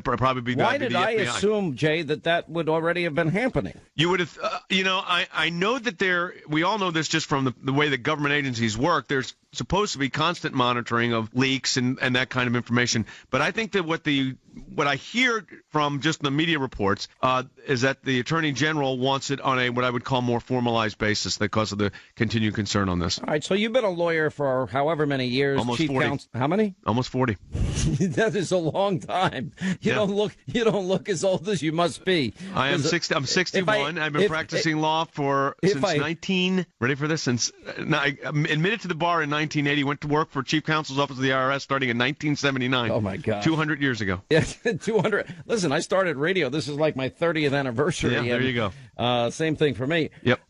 probably Why did I FBI. assume, Jay, that would already have been happening? You would have, I know that we all know this just from the way that government agencies work. There's supposed to be constant monitoring of leaks and that kind of information. But I think that what I hear from just the media reports is that the Attorney General wants it on what I would call more formalized basis because of the continued concern on this. All right, so you've been a lawyer for however many years. Almost Chief 40. How many? Almost 40. That is a long time. You don't look as old as you must be. I am 60. I'm 61. I've been practicing law since 19. Ready for this? Since I admitted to the bar in 1980. Went to work for Chief Counsel's Office of the IRS starting in 1979. Oh my God! 200 years ago. Yeah, 200. Listen, I started radio. This is like my 30th anniversary. Yeah, there you go. Same thing for me. Yep.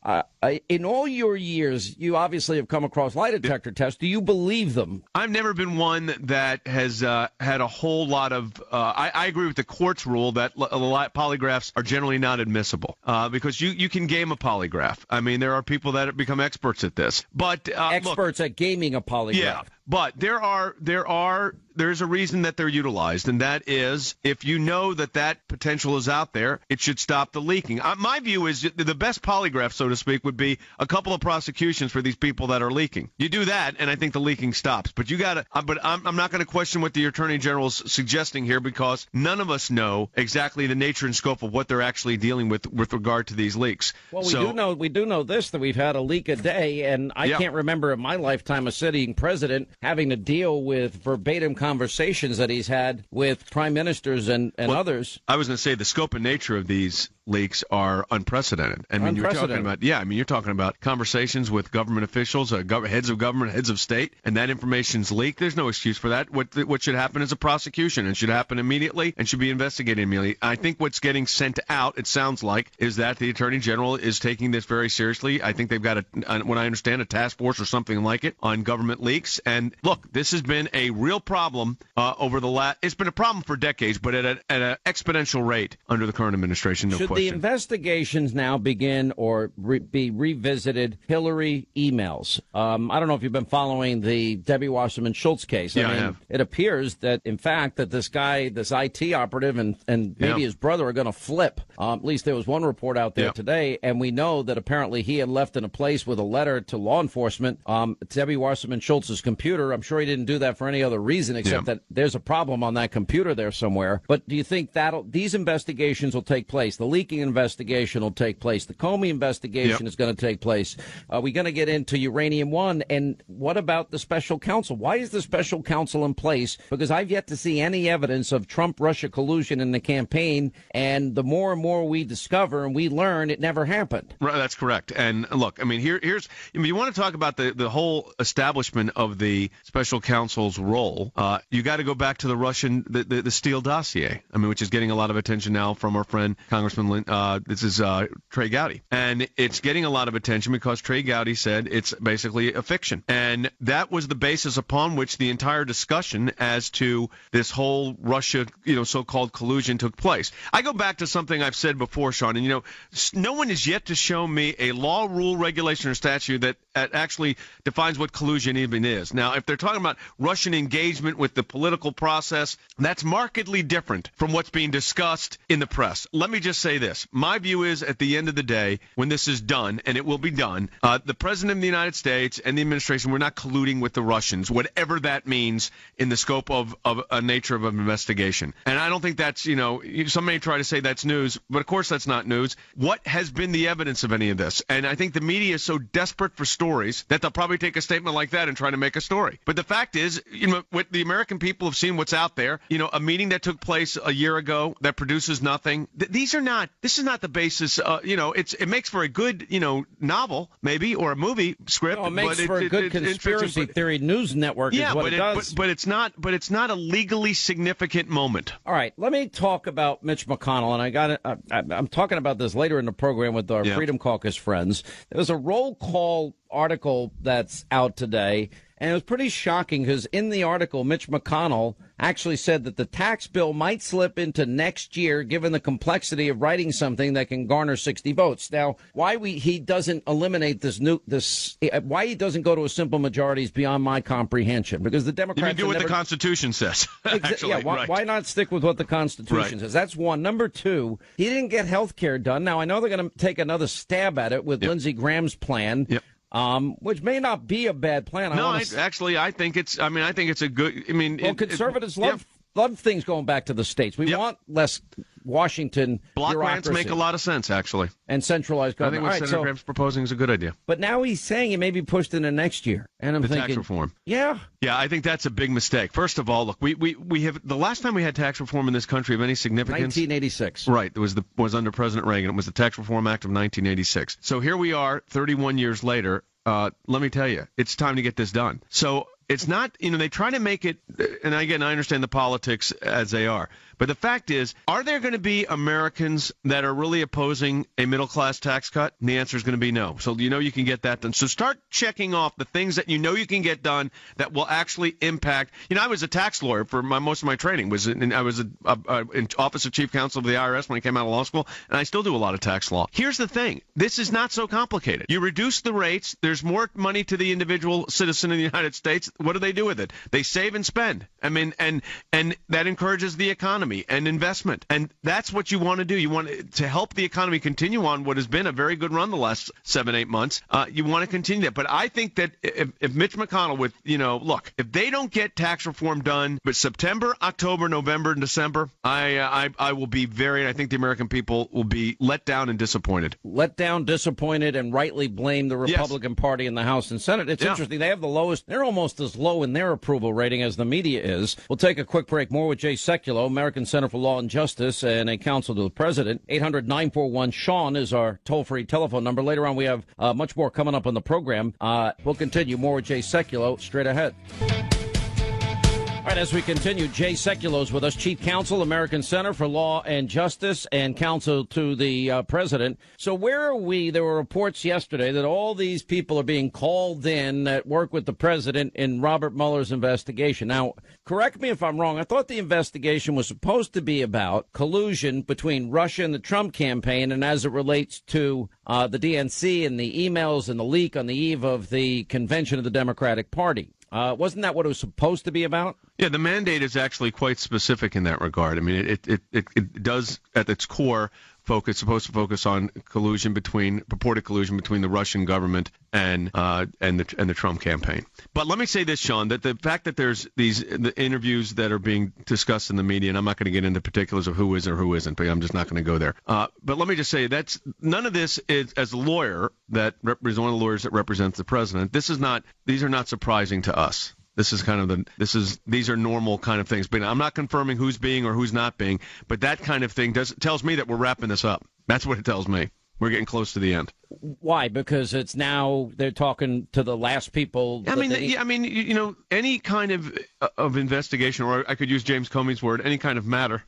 In all your years, you obviously have come across lie detector tests. Do you believe them? I've never been one that has had a whole lot of. I agree with the court's rule that polygraphs are generally not admissible because you can game a polygraph. I mean, there are people that become experts at this, but experts at gaming a polygraph. Yeah, but there's a reason that they're utilized, and that is if you know that potential is out there, it should stop the leaking. My view is the best polygraph, so to speak, would be a couple of prosecutions for these people that are leaking. You do that, and I think the leaking stops. But I'm not going to question what the Attorney General's suggesting here because none of us know exactly the nature and scope of what they're actually dealing with regard to these leaks. Well, we do know this, that we've had a leak a day, and I can't remember in my lifetime a sitting president having to deal with verbatim conversations that he's had with prime ministers and others. I was going to say the scope and nature of these leaks are unprecedented. I mean, you're talking about conversations with government officials, heads of government, heads of state, and that information's leaked. There's no excuse for that. What should happen is a prosecution, and should happen immediately, and should be investigated immediately. I think what's getting sent out, it sounds like, is that the Attorney General is taking this very seriously. I think they've got, what I understand, a task force or something like it on government leaks. And look, this has been a real problem over the last. It's been a problem for decades, but at an exponential rate under the current administration. No question. The investigations now begin or be revisited Hillary emails? I don't know if you've been following the Debbie Wasserman Schultz case. I have. It appears that, in fact, that this guy, this IT operative and maybe his brother are going to flip. At least there was one report out there today, and we know that apparently he had left in a place with a letter to law enforcement, Debbie Wasserman Schultz's computer. I'm sure he didn't do that for any other reason except that there's a problem on that computer there somewhere. But do you think that these investigations will take place? The leaking investigation will take place. The Comey investigation is going to take place. Are we going to get into Uranium One? And what about the special counsel? Why is the special counsel in place? Because I've yet to see any evidence of Trump-Russia collusion in the campaign. And the more and more we discover and we learn, it never happened. Right, that's correct. And look, I mean, here's you want to talk about the whole establishment of the special counsel's role. You got to go back to the Russian, the Steele dossier. I mean, which is getting a lot of attention now from our friend Congressman Trey Gowdy. And it's getting a lot of attention because Trey Gowdy said it's basically a fiction. And that was the basis upon which the entire discussion as to this whole Russia, so-called collusion took place. I go back to something I've said before, Sean, and, no one has yet to show me a law, rule, regulation, or statute that actually defines what collusion even is. Now, if they're talking about Russian engagement with the political process, that's markedly different from what's being discussed in the press. Let me just say this. My view is, at the end of the day, when this is done, and it will be done, the President of the United States and the administration, we're not colluding with the Russians, whatever that means in the scope of a nature of an investigation. And I don't think that's, some may try to say that's news, but of course that's not news. What has been the evidence of any of this? And I think the media is so desperate for stories that they'll probably take a statement like that and try to make a story. But the fact is, what the American people have seen what's out there, a meeting that took place a year ago that produces nothing. This is not the basis. It makes for a good, novel maybe, or a movie script. It makes for a good conspiracy theory news network. Yeah, is what it does. But it's not a legally significant moment. All right, let me talk about Mitch McConnell, and I'm talking about this later in the program with our Freedom Caucus friends. There was a roll call article that's out today, and it was pretty shocking because in the article, Mitch McConnell actually said that the tax bill might slip into next year given the complexity of writing something that can garner 60 votes. Now, why he doesn't eliminate why he doesn't go to a simple majority is beyond my comprehension, because the Democrats... You mean do what the Constitution says. Actually, why not stick with what the Constitution says? That's one. Number two, he didn't get health care done. Now, I know they're going to take another stab at it with Lindsey Graham's plan. Which may not be a bad plan. I think it's a good. Conservatives love things going back to the states. We want less Washington block bureaucracy. grants make a lot of sense, actually, and centralized government. I think what Senator Graham's proposing is a good idea. But now he's saying it may be pushed into next year, and I'm thinking tax reform. Yeah, I think that's a big mistake. First of all, look, we have the last time we had tax reform in this country of any significance, 1986. Right, it was under President Reagan. It was the Tax Reform Act of 1986. So here we are, 31 years later. Let me tell you, it's time to get this done. So it's not, they try to make it, and again, I understand the politics as they are, but the fact is, are there going to be Americans that are really opposing a middle-class tax cut? And the answer is going to be no. So you can get that done. So start checking off the things that you can get done that will actually impact. I was a tax lawyer for most of my training. I was in Office of Chief Counsel of the IRS when I came out of law school, and I still do a lot of tax law. Here's the thing. This is not so complicated. You reduce the rates. There's more money to the individual citizen in the United States. What do they do with it? They save and spend. I mean, and that encourages the economy. economy and investment. And that's what you want to do. You want to help the economy continue on what has been a very good run the last 7-8 months. You want to continue that. But I think that if Mitch McConnell look, if they don't get tax reform done but September, October, November, and December, I will be I think the American people will be let down and disappointed. Let down, disappointed, and rightly blame the Republican Party in the House and Senate. It's interesting. They have the lowest. They're almost as low in their approval rating as the media is. We'll take a quick break. More with Jay Sekulow, American Center for Law and Justice, and a counsel to the president. 800-941-SEAN is our toll-free telephone number. Later on, we have much more coming up on the program. We'll continue. More with Jay Sekulow straight ahead. All right, as we continue, Jay Sekulow is with us, Chief Counsel, American Center for Law and Justice, and counsel to the president. So where are we? There were reports yesterday that all these people are being called in that work with the president in Robert Mueller's investigation. Now, correct me if I'm wrong. I thought the investigation was supposed to be about collusion between Russia and the Trump campaign, and as it relates to the DNC and the emails and the leak on the eve of the convention of the Democratic Party. Wasn't that what it was supposed to be about? Yeah, the mandate is actually quite specific in that regard. I mean, it does at its core supposed to focus on purported collusion between the Russian government and the Trump campaign. But let me say this, Sean, that the fact that there's the interviews that are being discussed in the media, and I'm not going to get into particulars of who is or who isn't, but I'm just not going to go there. But let me just say that's none of this is, as a lawyer that is one of the lawyers that represents the president. These are not surprising to us. This is these are normal kind of things. But I'm not confirming who's being or who's not being, but that kind of thing tells me that we're wrapping this up. That's what it tells me. We're getting close to the end. Why? Because it's now they're talking to the last people. I mean, any kind of investigation, or I could use James Comey's word, any kind of matter.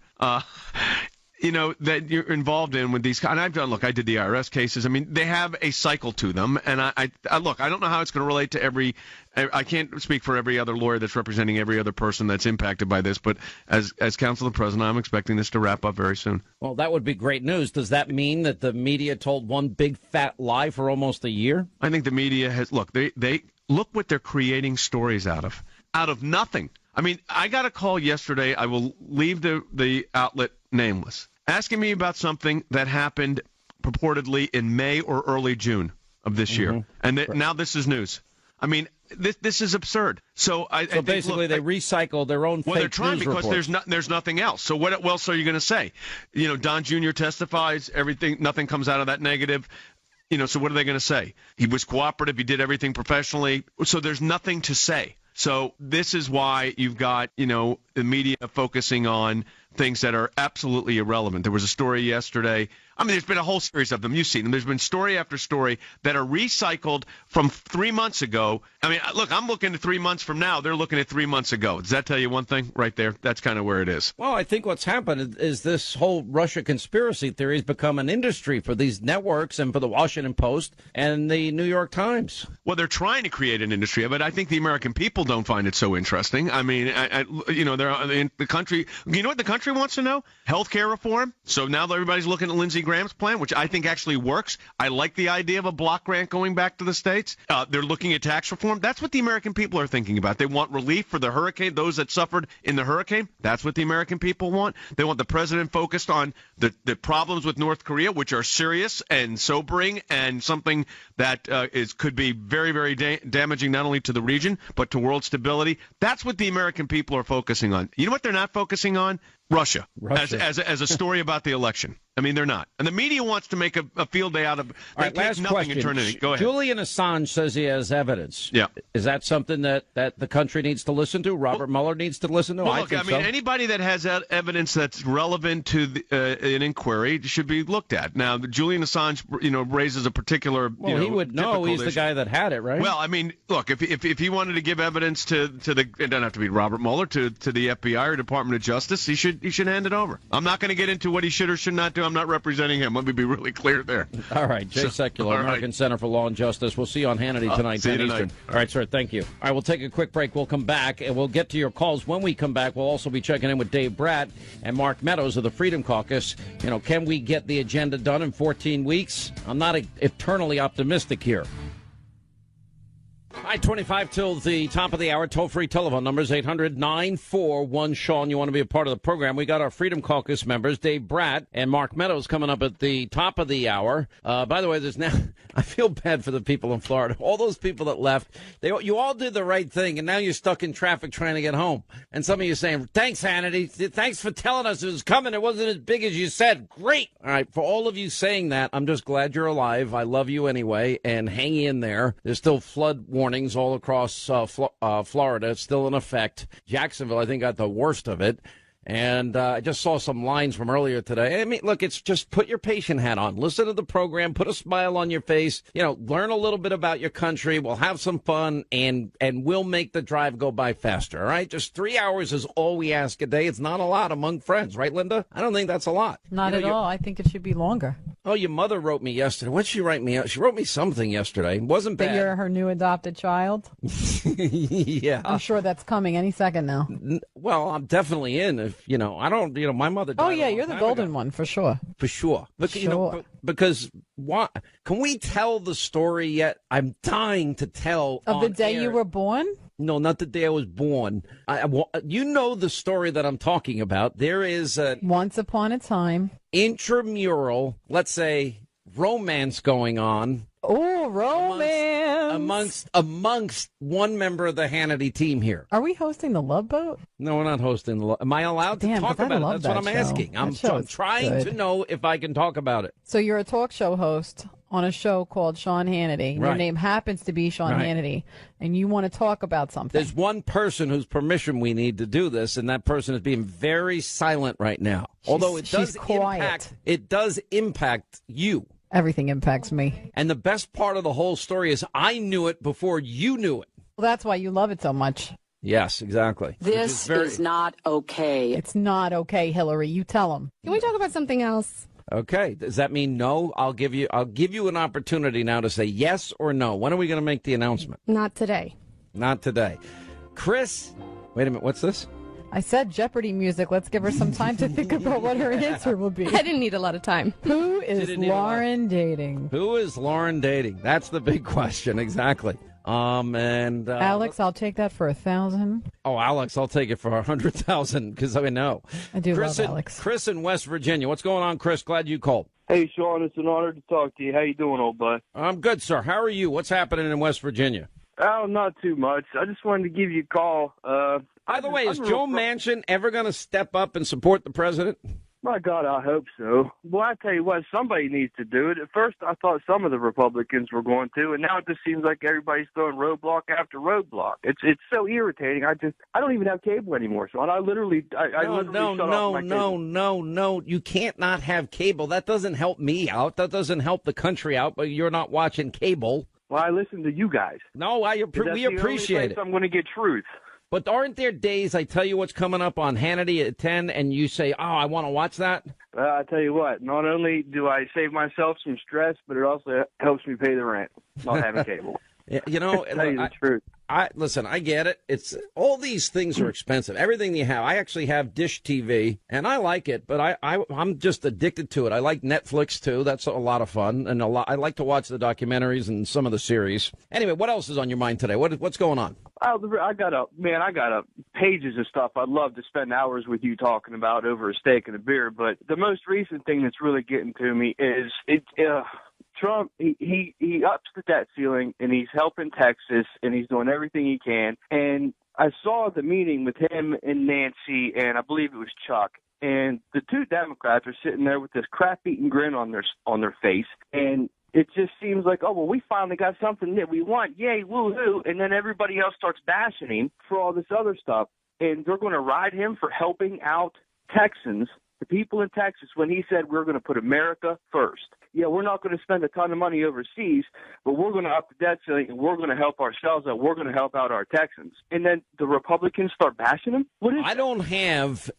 That you're involved in with these, and I did the IRS cases. I mean, they have a cycle to them, and I don't know how it's going to relate to I can't speak for every other lawyer that's representing every other person that's impacted by this, but as counsel of the president, I'm expecting this to wrap up very soon. Well, that would be great news. Does that mean that the media told one big fat lie for almost a year? I think the media has, they look what they're creating stories out of nothing. I mean, I got a call yesterday. I will leave the outlet nameless, asking me about something that happened purportedly in May or early June of this year. And now this is news. I mean, this is absurd. So basically, they recycle their own fake news reports. Well, they're trying because there's nothing else. So what else are you going to say? Don Jr. testifies, nothing comes out of that negative. So what are they going to say? He was cooperative. He did everything professionally. So there's nothing to say. So this is why you've got, the media focusing on things that are absolutely irrelevant. There was a story yesterday. I mean, there's been a whole series of them. You've seen them. There's been story after story that are recycled from 3 months ago. I mean, look, I'm looking at 3 months from now. They're looking at 3 months ago. Does that tell you one thing right there? That's kind of where it is. Well, I think what's happened is this whole Russia conspiracy theory has become an industry for these networks and for the Washington Post and the New York Times. Well, they're trying to create an industry, but I think the American people don't find it so interesting. I mean, they're in the country. You know what the country wants to know? Healthcare reform. So now everybody's looking at Lindsey Graham's plan, which I think actually works. I like the idea of a block grant going back to the states. They're looking at tax reform. That's what the American people are thinking about. They want relief for the hurricane, those that suffered in the hurricane. That's what the American people want. They want the president focused on the problems with North Korea, which are serious and sobering and something that could be very, very damaging not only to the region but to world stability. That's what the American people are focusing on. You know what they're not focusing on? Russia. As a story about the election. I mean, they're not. And the media wants to make a field day out of last nothing and turn it. Go ahead. Julian Assange says he has evidence. Yeah. Is that something that the country needs to listen to? Robert Mueller needs to listen to? Well, look, I mean, anybody that has evidence that's relevant to an inquiry should be looked at. Now, Julian Assange, raises a particular. Well, he would know. He's the guy that had it, right? Well, I mean, look, if he wanted to give evidence to the, it doesn't have to be Robert Mueller, to the FBI or Department of Justice, he should hand it over. I'm not going to get into what he should or should not do. I'm not representing him. Let me be really clear there. All right, Jay Sekulow, American Center for Law and Justice. We'll see you on Hannity tonight, 10 Eastern. All right, sir, thank you. All right, we'll take a quick break. We'll come back, and we'll get to your calls. When we come back, we'll also be checking in with Dave Bratt and Mark Meadows of the Freedom Caucus. Can we get the agenda done in 14 weeks? I'm not eternally optimistic here. 25 till the top of the hour. Toll-free telephone numbers 800-941-SEAN. You want to be a part of the program. We got our Freedom Caucus members, Dave Bratt and Mark Meadows, coming up at the top of the hour. By the way, there's now, I feel bad for the people in Florida. All those people that left, you all did the right thing, and now you're stuck in traffic trying to get home. And some of you saying, thanks, Hannity. Thanks for telling us it was coming. It wasn't as big as you said. Great. All right, for all of you saying that, I'm just glad you're alive. I love you anyway, and hang in there. There's still flood warnings all across Florida. It's still in effect. Jacksonville, I think, got the worst of it. And I just saw some lines from earlier today. I mean, look, it's just put your patient hat on. Listen to the program. Put a smile on your face. You know, learn a little bit about your country. We'll have some fun, and we'll make the drive go by faster, all right? Just 3 hours is all we ask a day. It's not a lot among friends, right, Linda? I don't think that's a lot. Not at all. I think it should be longer. Oh, your mother wrote me yesterday. What'd she write me? She wrote me something yesterday. It wasn't bad. That you're her new adopted child? Yeah. I'm sure that's coming any second now. Well, I'm definitely in. If, I don't, my mother died. Oh, yeah, you're the golden one, for sure. For sure. But, Sure. Because why? Can we tell the story yet? I'm dying to tell. Of the day you were born? No, not the day I was born. You know the story that I'm talking about. There is a Once upon a time intramural, let's say, romance going on. Oh, romance! Amongst one member of the Hannity team here. Are we hosting the Love Boat? No, we're not hosting the Love. Am I allowed to talk about it? That's what I'm asking. I'm trying to know if I can talk about it. So you're a talk show host on a show called Sean Hannity. Right. Your name happens to be Sean Hannity, and you want to talk about something. There's one person whose permission we need to do this, and that person is being very silent right now. Although it does impact you. Everything impacts me. And the best part of the whole story is I knew it before you knew it. Well, that's why you love it so much. Yes, exactly. This is not okay. It's not okay, Hillary. You tell them. Can we talk about something else? Okay. Does that mean no? I'll give you an opportunity now to say yes or no. When are we going to make the announcement? Not today. Not today. Chris, wait a minute. What's this? I said Jeopardy music. Let's give her some time to think about what her answer will be. I didn't need a lot of time. Who is Lauren dating? Who is Lauren dating? That's the big question. Exactly. Alex, I'll take that for 1,000. Oh, Alex, I'll take it for 100,000 because I know. I do love Alex. Chris in West Virginia. What's going on, Chris? Glad you called. Hey, Sean, it's an honor to talk to you. How you doing, old bud? I'm good, sir. How are you? What's happening in West Virginia? Oh, not too much. I just wanted to give you a call. By the way, is Joe Manchin ever going to step up and support the president? My God, I hope so. Well, I tell you what, somebody needs to do it. At first, I thought some of the Republicans were going to, and now it just seems like everybody's throwing roadblock after roadblock. It's so irritating. I don't even have cable anymore, Sean. I literally shut off my cable. No. You can't not have cable. That doesn't help me out. That doesn't help the country out, but you're not watching cable. Well, I listen to you guys. No, we appreciate it. I'm going to get truth. But aren't there days I tell you what's coming up on Hannity at 10 and you say, oh, I want to watch that? I tell you what, not only do I save myself some stress, but it also helps me pay the rent, not having cable. You know, tell you the truth. Listen, I get it. It's all these things are expensive. Everything you have. I actually have Dish TV, and I like it, but I'm just addicted to it. I like Netflix too. That's a lot of fun, and I like to watch the documentaries and some of the series. Anyway, what else is on your mind today? What's going on? I got pages of stuff I'd love to spend hours with you talking about over a steak and a beer. But the most recent thing that's really getting to me is Trump, he ups the debt ceiling, and he's helping Texas, and he's doing everything he can. And I saw the meeting with him and Nancy, and I believe it was Chuck. And the two Democrats are sitting there with this crap-eating grin on their face, and it just seems like, oh, well, we finally got something that we want. Yay, woo-hoo. And then everybody else starts bashing him for all this other stuff. And they're going to ride him for helping out Texans, the people in Texas, when he said we're going to put America first. Yeah, we're not going to spend a ton of money overseas, but we're going to up the debt ceiling, and we're going to help ourselves out. We're going to help out our Texans. And then the Republicans start bashing him? What is I don't have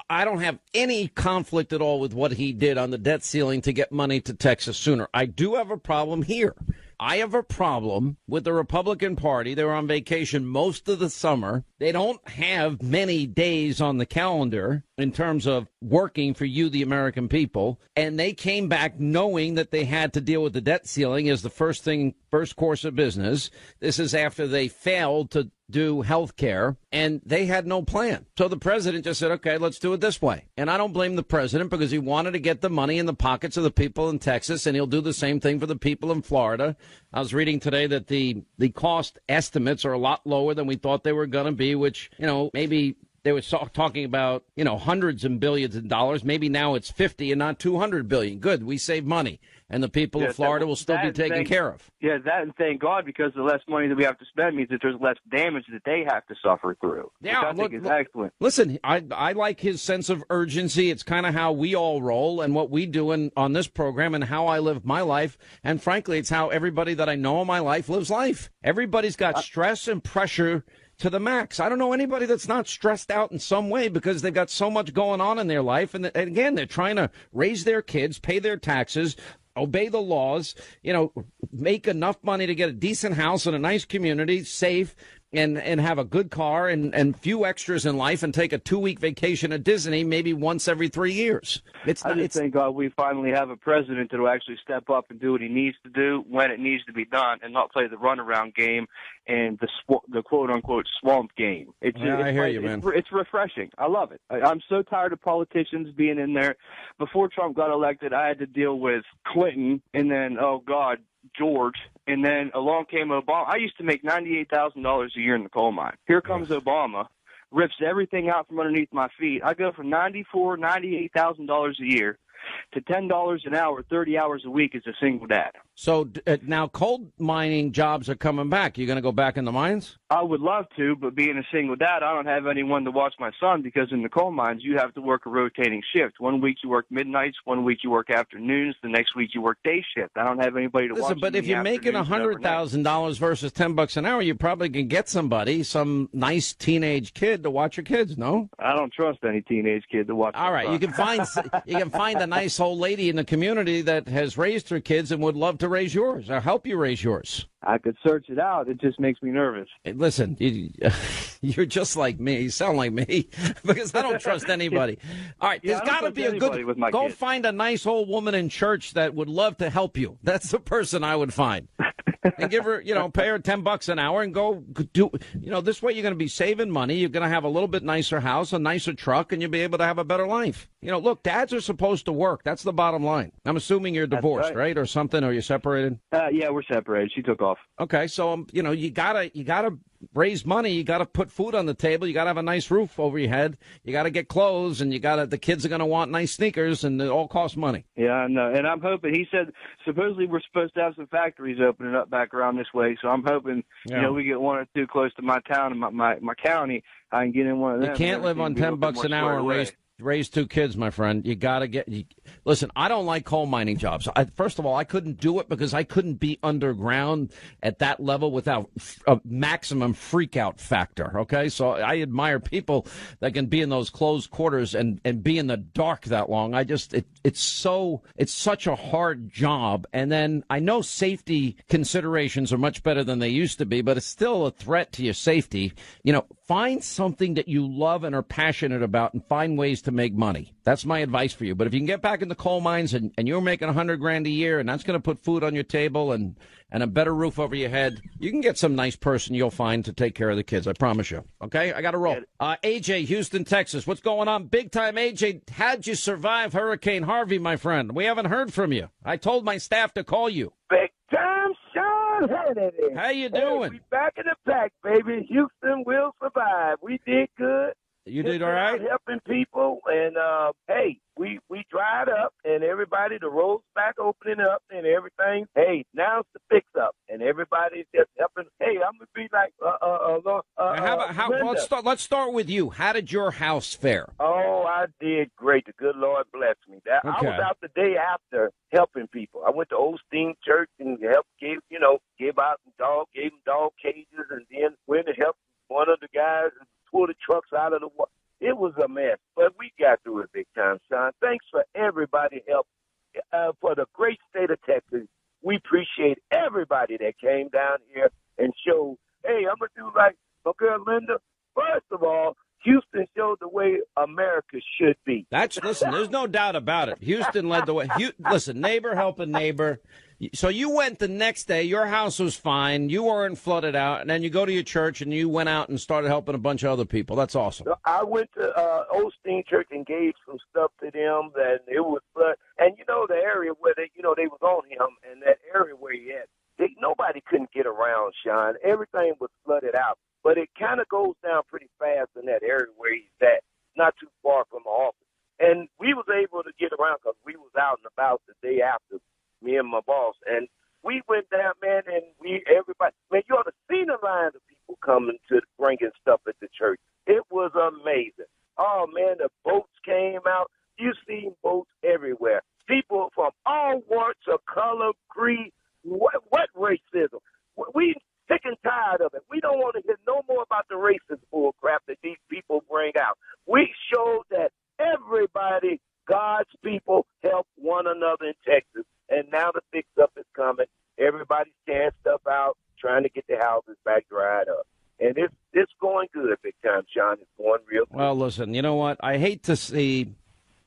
I don't have any conflict at all with what he did on the debt ceiling to get money to Texas sooner. I do have a problem here. I have a problem with the Republican Party. They were on vacation most of the summer. They don't have many days on the calendar in terms of working for you, the American people. And they came back knowing that they had to deal with the debt ceiling as the first course of business. This is after they failed to do health care, and they had no plan. So the president just said, okay, let's do it this way. And I don't blame the president because he wanted to get the money in the pockets of the people in Texas, and he'll do the same thing for the people in Florida. I was reading today that the cost estimates are a lot lower than we thought they were going to be, which, maybe they were talking about, hundreds and billions of dollars. Maybe now it's 50 and not 200 billion. Good. We save money. And the people of Florida will still be taken care of. Yeah, that and thank God, because the less money that we have to spend means that there's less damage that they have to suffer through. Yeah, I think is excellent. Listen, I like his sense of urgency. It's kind of how we all roll and what we do on this program and how I live my life. And frankly, it's how everybody that I know in my life lives life. Everybody's got stress and pressure to the max. I don't know anybody that's not stressed out in some way because they've got so much going on in their life. And again, they're trying to raise their kids, pay their taxes, obey the laws, make enough money to get a decent house in a nice community, safe, and have a good car and few extras in life and take a 2-week vacation at Disney maybe once every 3 years. Thank God we finally have a president that will actually step up and do what he needs to do when it needs to be done and not play the runaround game and the quote-unquote swamp game. I hear you, man. It's refreshing. I love it. I'm so tired of politicians being in there. Before Trump got elected, I had to deal with Clinton and then, George, and then along came Obama. I used to make $98,000 a year in the coal mine. Here comes Obama, rips everything out from underneath my feet. I go from $98,000 a year to $10 an hour, 30 hours a week as a single dad. So now coal mining jobs are coming back. You going to go back in the mines? I would love to, but being a single dad, I don't have anyone to watch my son because in the coal mines, you have to work a rotating shift. 1 week you work midnights, 1 week you work afternoons, the next week you work day shift. I don't have anybody to watch. Listen, but if you're making $100,000 versus $10 an hour, you probably can get some nice teenage kid to watch your kids, no? I don't trust any teenage kid to watch. All right, you can find a nice old lady in the community that has raised her kids and would love to raise yours or help you raise yours. I could search it out. It just makes me nervous. Hey, listen, you're just like me. You sound like me because I don't trust anybody. All right, there's got to be a good. Go find a nice old woman in church that would love to help you. That's the person I would find. And give her, pay her $10 an hour and go do, this way you're going to be saving money. You're going to have a little bit nicer house, a nicer truck, and you'll be able to have a better life. Look, dads are supposed to work. That's the bottom line. I'm assuming you're divorced, right? Or something, or you're separated? Yeah, we're separated. She took off. Okay. So, you gotta raise money. You gotta put food on the table. You gotta have a nice roof over your head. You gotta get clothes, and the kids are going to want nice sneakers, and it all costs money. Yeah, I know. And I'm hoping, he said, supposedly we're supposed to have some factories opening up back around this way. So I'm hoping, we get one or two close to my town and my county. I can get in one of them. You can't live on $10 an hour and raise two kids, my friend. You got to listen, I don't like coal mining jobs. First of all, I couldn't do it because I couldn't be underground at that level without a maximum freak out factor. Okay. So I admire people that can be in those closed quarters and be in the dark that long. It's such a hard job. And then I know safety considerations are much better than they used to be, but it's still a threat to your safety. Find something that you love and are passionate about and find ways to make money. That's my advice for you. But if you can get back in the coal mines and you're making $100,000 a year and that's going to put food on your table and a better roof over your head, you can get some nice person you'll find to take care of the kids. I promise you. Okay? I got to roll. AJ, Houston, Texas. What's going on? Big time, AJ. How'd you survive Hurricane Harvey, my friend? We haven't heard from you. I told my staff to call you. Big time, Sean Hannity. How you doing? We back in the pack, baby. Houston will survive. We did good. You did all right? Helping people, and hey, we dried up, and everybody, the roads back opening up, and everything. Hey, now it's the fix up, and everybody's just helping. Hey, I'm gonna be like, let's start with you. How did your house fare? Oh, I did great. The good Lord blessed me. I was out the day after helping people. I went to Osteen Church and gave out gave them dog cages, and then went to help one of the guys pull the trucks out of the water. It was a mess, but we got through it big time, Sean. Thanks for everybody's help for the great state of Texas. We appreciate everybody that came down here and showed, hey, I'm going to do like my girl Linda. First of all, Houston showed the way America should be. Listen, there's no doubt about it. Houston led the way. Listen, neighbor helping neighbor. So you went the next day, your house was fine, you weren't flooded out, and then you go to your church and you went out and started helping a bunch of other people. That's awesome. I went to Osteen Church and gave some stuff to them, and it was flood. And you know the area where they was on him, and that area where he at, nobody couldn't get around, Sean. Everything was flooded out. But it kind of goes down pretty fast in that area where he's at, not too far from the office. And we was able to get around because we was out and about the day after, me and my boss. And we went down, man, and everybody, man, you ought to see the line of people coming to bringing stuff at the church. It was amazing. Oh, man, the boats came out. You seen boats everywhere. People from all sorts of color, creed, what racism? We sick and tired of it. We don't want to hear no more about the racist bull crap that these people bring out. We showed that everybody, God's people, help one another in Texas. And now the fix-up is coming. Everybody's tearing stuff out, trying to get the houses back dried up. And it's going good big time, Sean. It's going real good. Well, listen, you know what? I hate to see,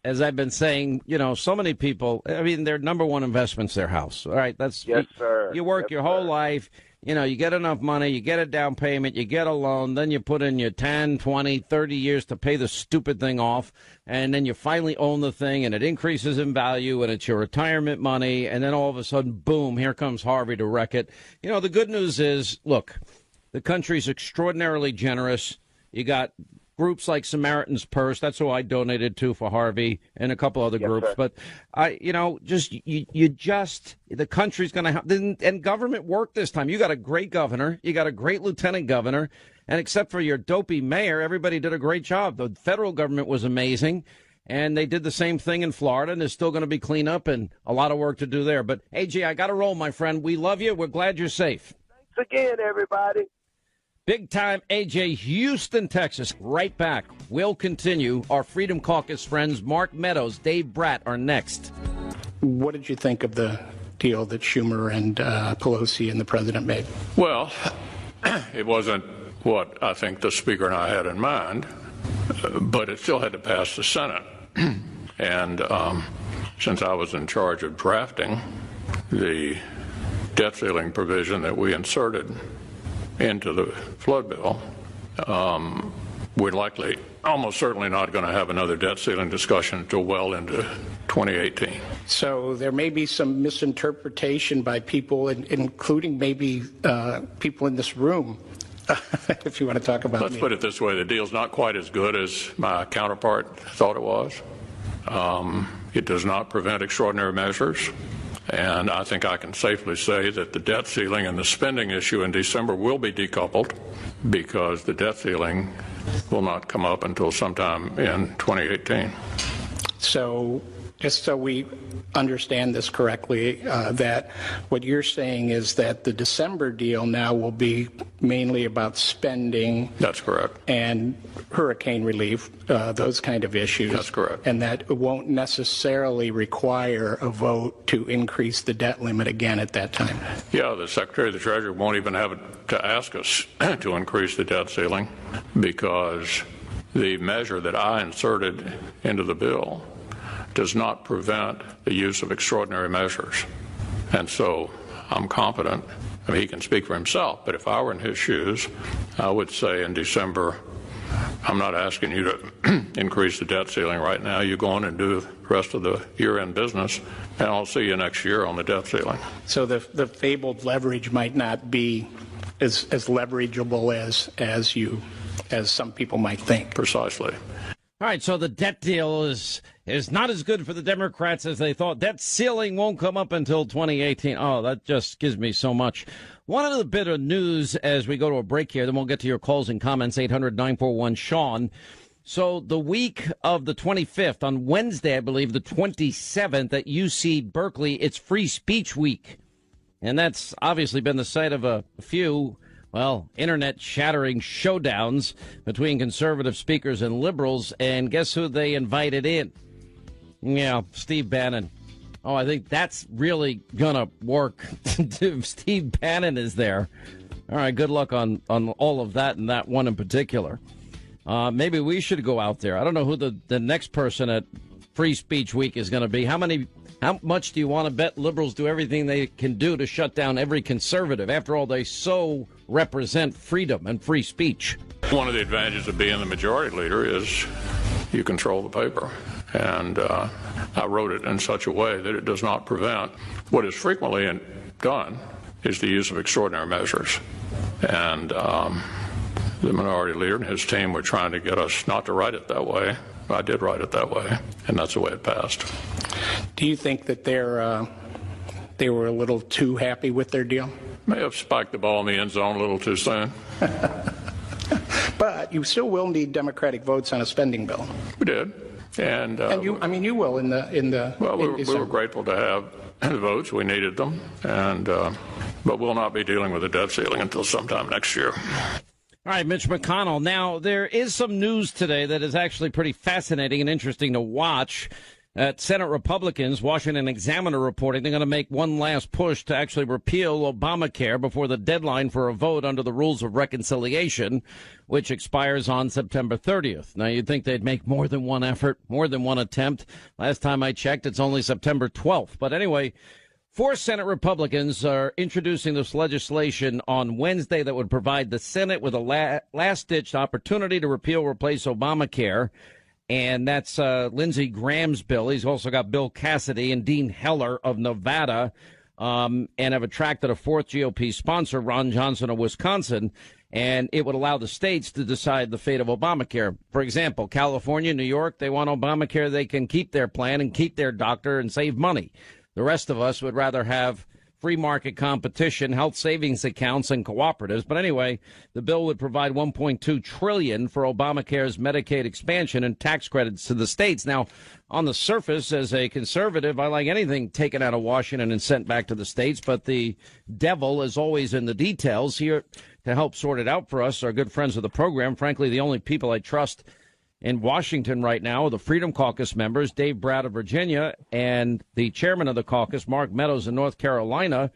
as I've been saying, so many people, I mean, their number one investment's their house. All right, yes, sir. You work your whole life. You get enough money, you get a down payment, you get a loan, then you put in your 10, 20, 30 years to pay the stupid thing off, and then you finally own the thing, and it increases in value, and it's your retirement money, and then all of a sudden, boom, here comes Harvey to wreck it. The good news is, look, the country's extraordinarily generous. You got groups like Samaritan's Purse. That's who I donated to for Harvey and a couple other groups. Sir. But the country's going to have, and government work this time. You got a great governor. You got a great lieutenant governor. And except for your dopey mayor, everybody did a great job. The federal government was amazing. And they did the same thing in Florida, and there's still going to be cleanup and a lot of work to do there. But, AJ, I got to roll, my friend. We love you. We're glad you're safe. Thanks again, everybody. Big time AJ, Houston, Texas. Right back. We'll continue. Our Freedom Caucus friends, Mark Meadows, Dave Bratt, are next. What did you think of the deal that Schumer and Pelosi and the president made? Well, it wasn't what I think the speaker and I had in mind, but it still had to pass the Senate. And since I was in charge of drafting the debt ceiling provision that we inserted into the flood bill, we're likely, almost certainly not going to have another debt ceiling discussion until well into 2018. So there may be some misinterpretation by people, including maybe people in this room, if you want to talk about Let's put it this way. The deal's not quite as good as my counterpart thought it was. It does not prevent extraordinary measures. And I think I can safely say that the debt ceiling and the spending issue in December will be decoupled because the debt ceiling will not come up until sometime in 2018. So just so we understand this correctly, that what you're saying is that the December deal now will be mainly about spending. That's correct. And hurricane relief, those kind of issues. That's correct. And that it won't necessarily require a vote to increase the debt limit again at that time. Yeah, the Secretary of the Treasury won't even have to ask us to increase the debt ceiling because the measure that I inserted into the bill does not prevent the use of extraordinary measures. And so I'm confident, I mean, he can speak for himself, but if I were in his shoes, I would say in December, I'm not asking you to increase the debt ceiling right now. You go on and do the rest of the year-end business, and I'll see you next year on the debt ceiling. So the fabled leverage might not be as leverageable as some people might think. Precisely. All right, so the debt deal is not as good for the Democrats as they thought. Debt ceiling won't come up until 2018. Oh, that just gives me so much. One other bit of news as we go to a break here, then we'll get to your calls and comments, 800-941-SEAN. So the week of the 25th, on Wednesday, I believe, the 27th at UC Berkeley, it's Free Speech Week. And that's obviously been the site of a few internet-shattering showdowns between conservative speakers and liberals. And guess who they invited in? Yeah, Steve Bannon. Oh, I think that's really going to work. Steve Bannon is there. All right, good luck on all of that and that one in particular. Maybe we should go out there. I don't know who the next person at Free Speech Week is going to be. How much do you want to bet liberals do everything they can do to shut down every conservative? After all, they so represent freedom and free speech. One of the advantages of being the majority leader is you control the paper. And I wrote it in such a way that it does not prevent. What is frequently done is the use of extraordinary measures. And the minority leader and his team were trying to get us not to write it that way. I did write it that way, and that's the way it passed. Do you think that they were a little too happy with their deal? May have spiked the ball in the end zone a little too soon. But you still will need Democratic votes on a spending bill. We did. And you will in the. Well, we were grateful to have the votes. We needed them, but we'll not be dealing with the debt ceiling until sometime next year. All right, Mitch McConnell. Now, there is some news today that is actually pretty fascinating and interesting to watch. Senate Republicans, Washington Examiner reporting, they're going to make one last push to actually repeal Obamacare before the deadline for a vote under the Rules of Reconciliation, which expires on September 30th. Now, you'd think they'd make more than one effort, more than one attempt. Last time I checked, it's only September 12th. But anyway, 4 Senate Republicans are introducing this legislation on Wednesday that would provide the Senate with a last-ditch opportunity to repeal or replace Obamacare. And that's Lindsey Graham's bill. He's also got Bill Cassidy and Dean Heller of Nevada, and have attracted a 4th GOP sponsor, Ron Johnson of Wisconsin. And it would allow the states to decide the fate of Obamacare. For example, California, New York, they want Obamacare. They can keep their plan and keep their doctor and save money. The rest of us would rather have free market competition, health savings accounts, and cooperatives. But anyway, the bill would provide $1.2 trillion for Obamacare's Medicaid expansion and tax credits to the states. Now, on the surface, as a conservative, I like anything taken out of Washington and sent back to the states. But the devil is always in the details. Here to help sort it out for us, our good friends of the program, frankly, the only people I trust in Washington right now are the Freedom Caucus members, Dave Brat of Virginia, and the chairman of the caucus, Mark Meadows in North Carolina.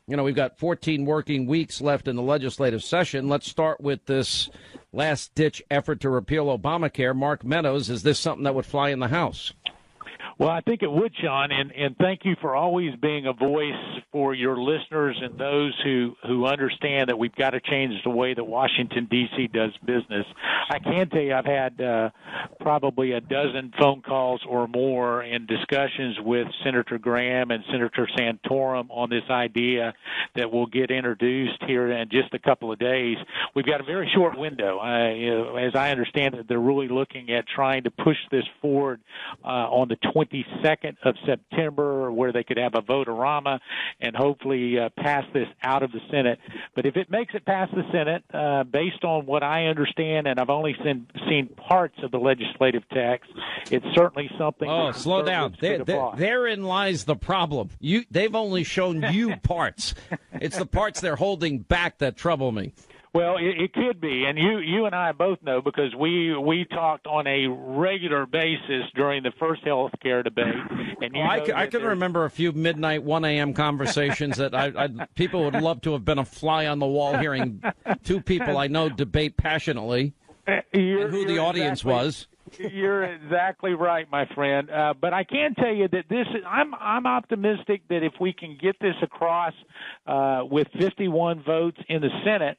You know, we've got 14 working weeks left in the legislative session. Let's start with this last-ditch effort to repeal Obamacare. Mark Meadows, is this something that would fly in the House? Well, I think it would, Sean, and thank you for always being a voice for your listeners and those who understand that we've got to change the way that Washington, D.C. does business. I can tell you I've had probably a dozen phone calls or more in discussions with Senator Graham and Senator Santorum on this idea that will get introduced here in just a couple of days. We've got a very short window. As I understand it, they're really looking at trying to push this forward on the 22nd of September, where they could have a vote-a-rama and hopefully pass this out of the Senate. But if it makes it past the Senate, based on what I understand, and I've only seen parts of the legislative text, it's certainly something. Oh, slow down. Therein lies the problem. They've only shown you parts. It's the parts they're holding back that trouble me. Well, it could be, and you and I both know because we talked on a regular basis during the first health care debate. And I can remember a few midnight 1 a.m. conversations that people would love to have been a fly on the wall hearing two people I know debate passionately, and who the audience was. You're exactly right, my friend. But I can tell you that I'm optimistic that if we can get this across with 51 votes in the Senate,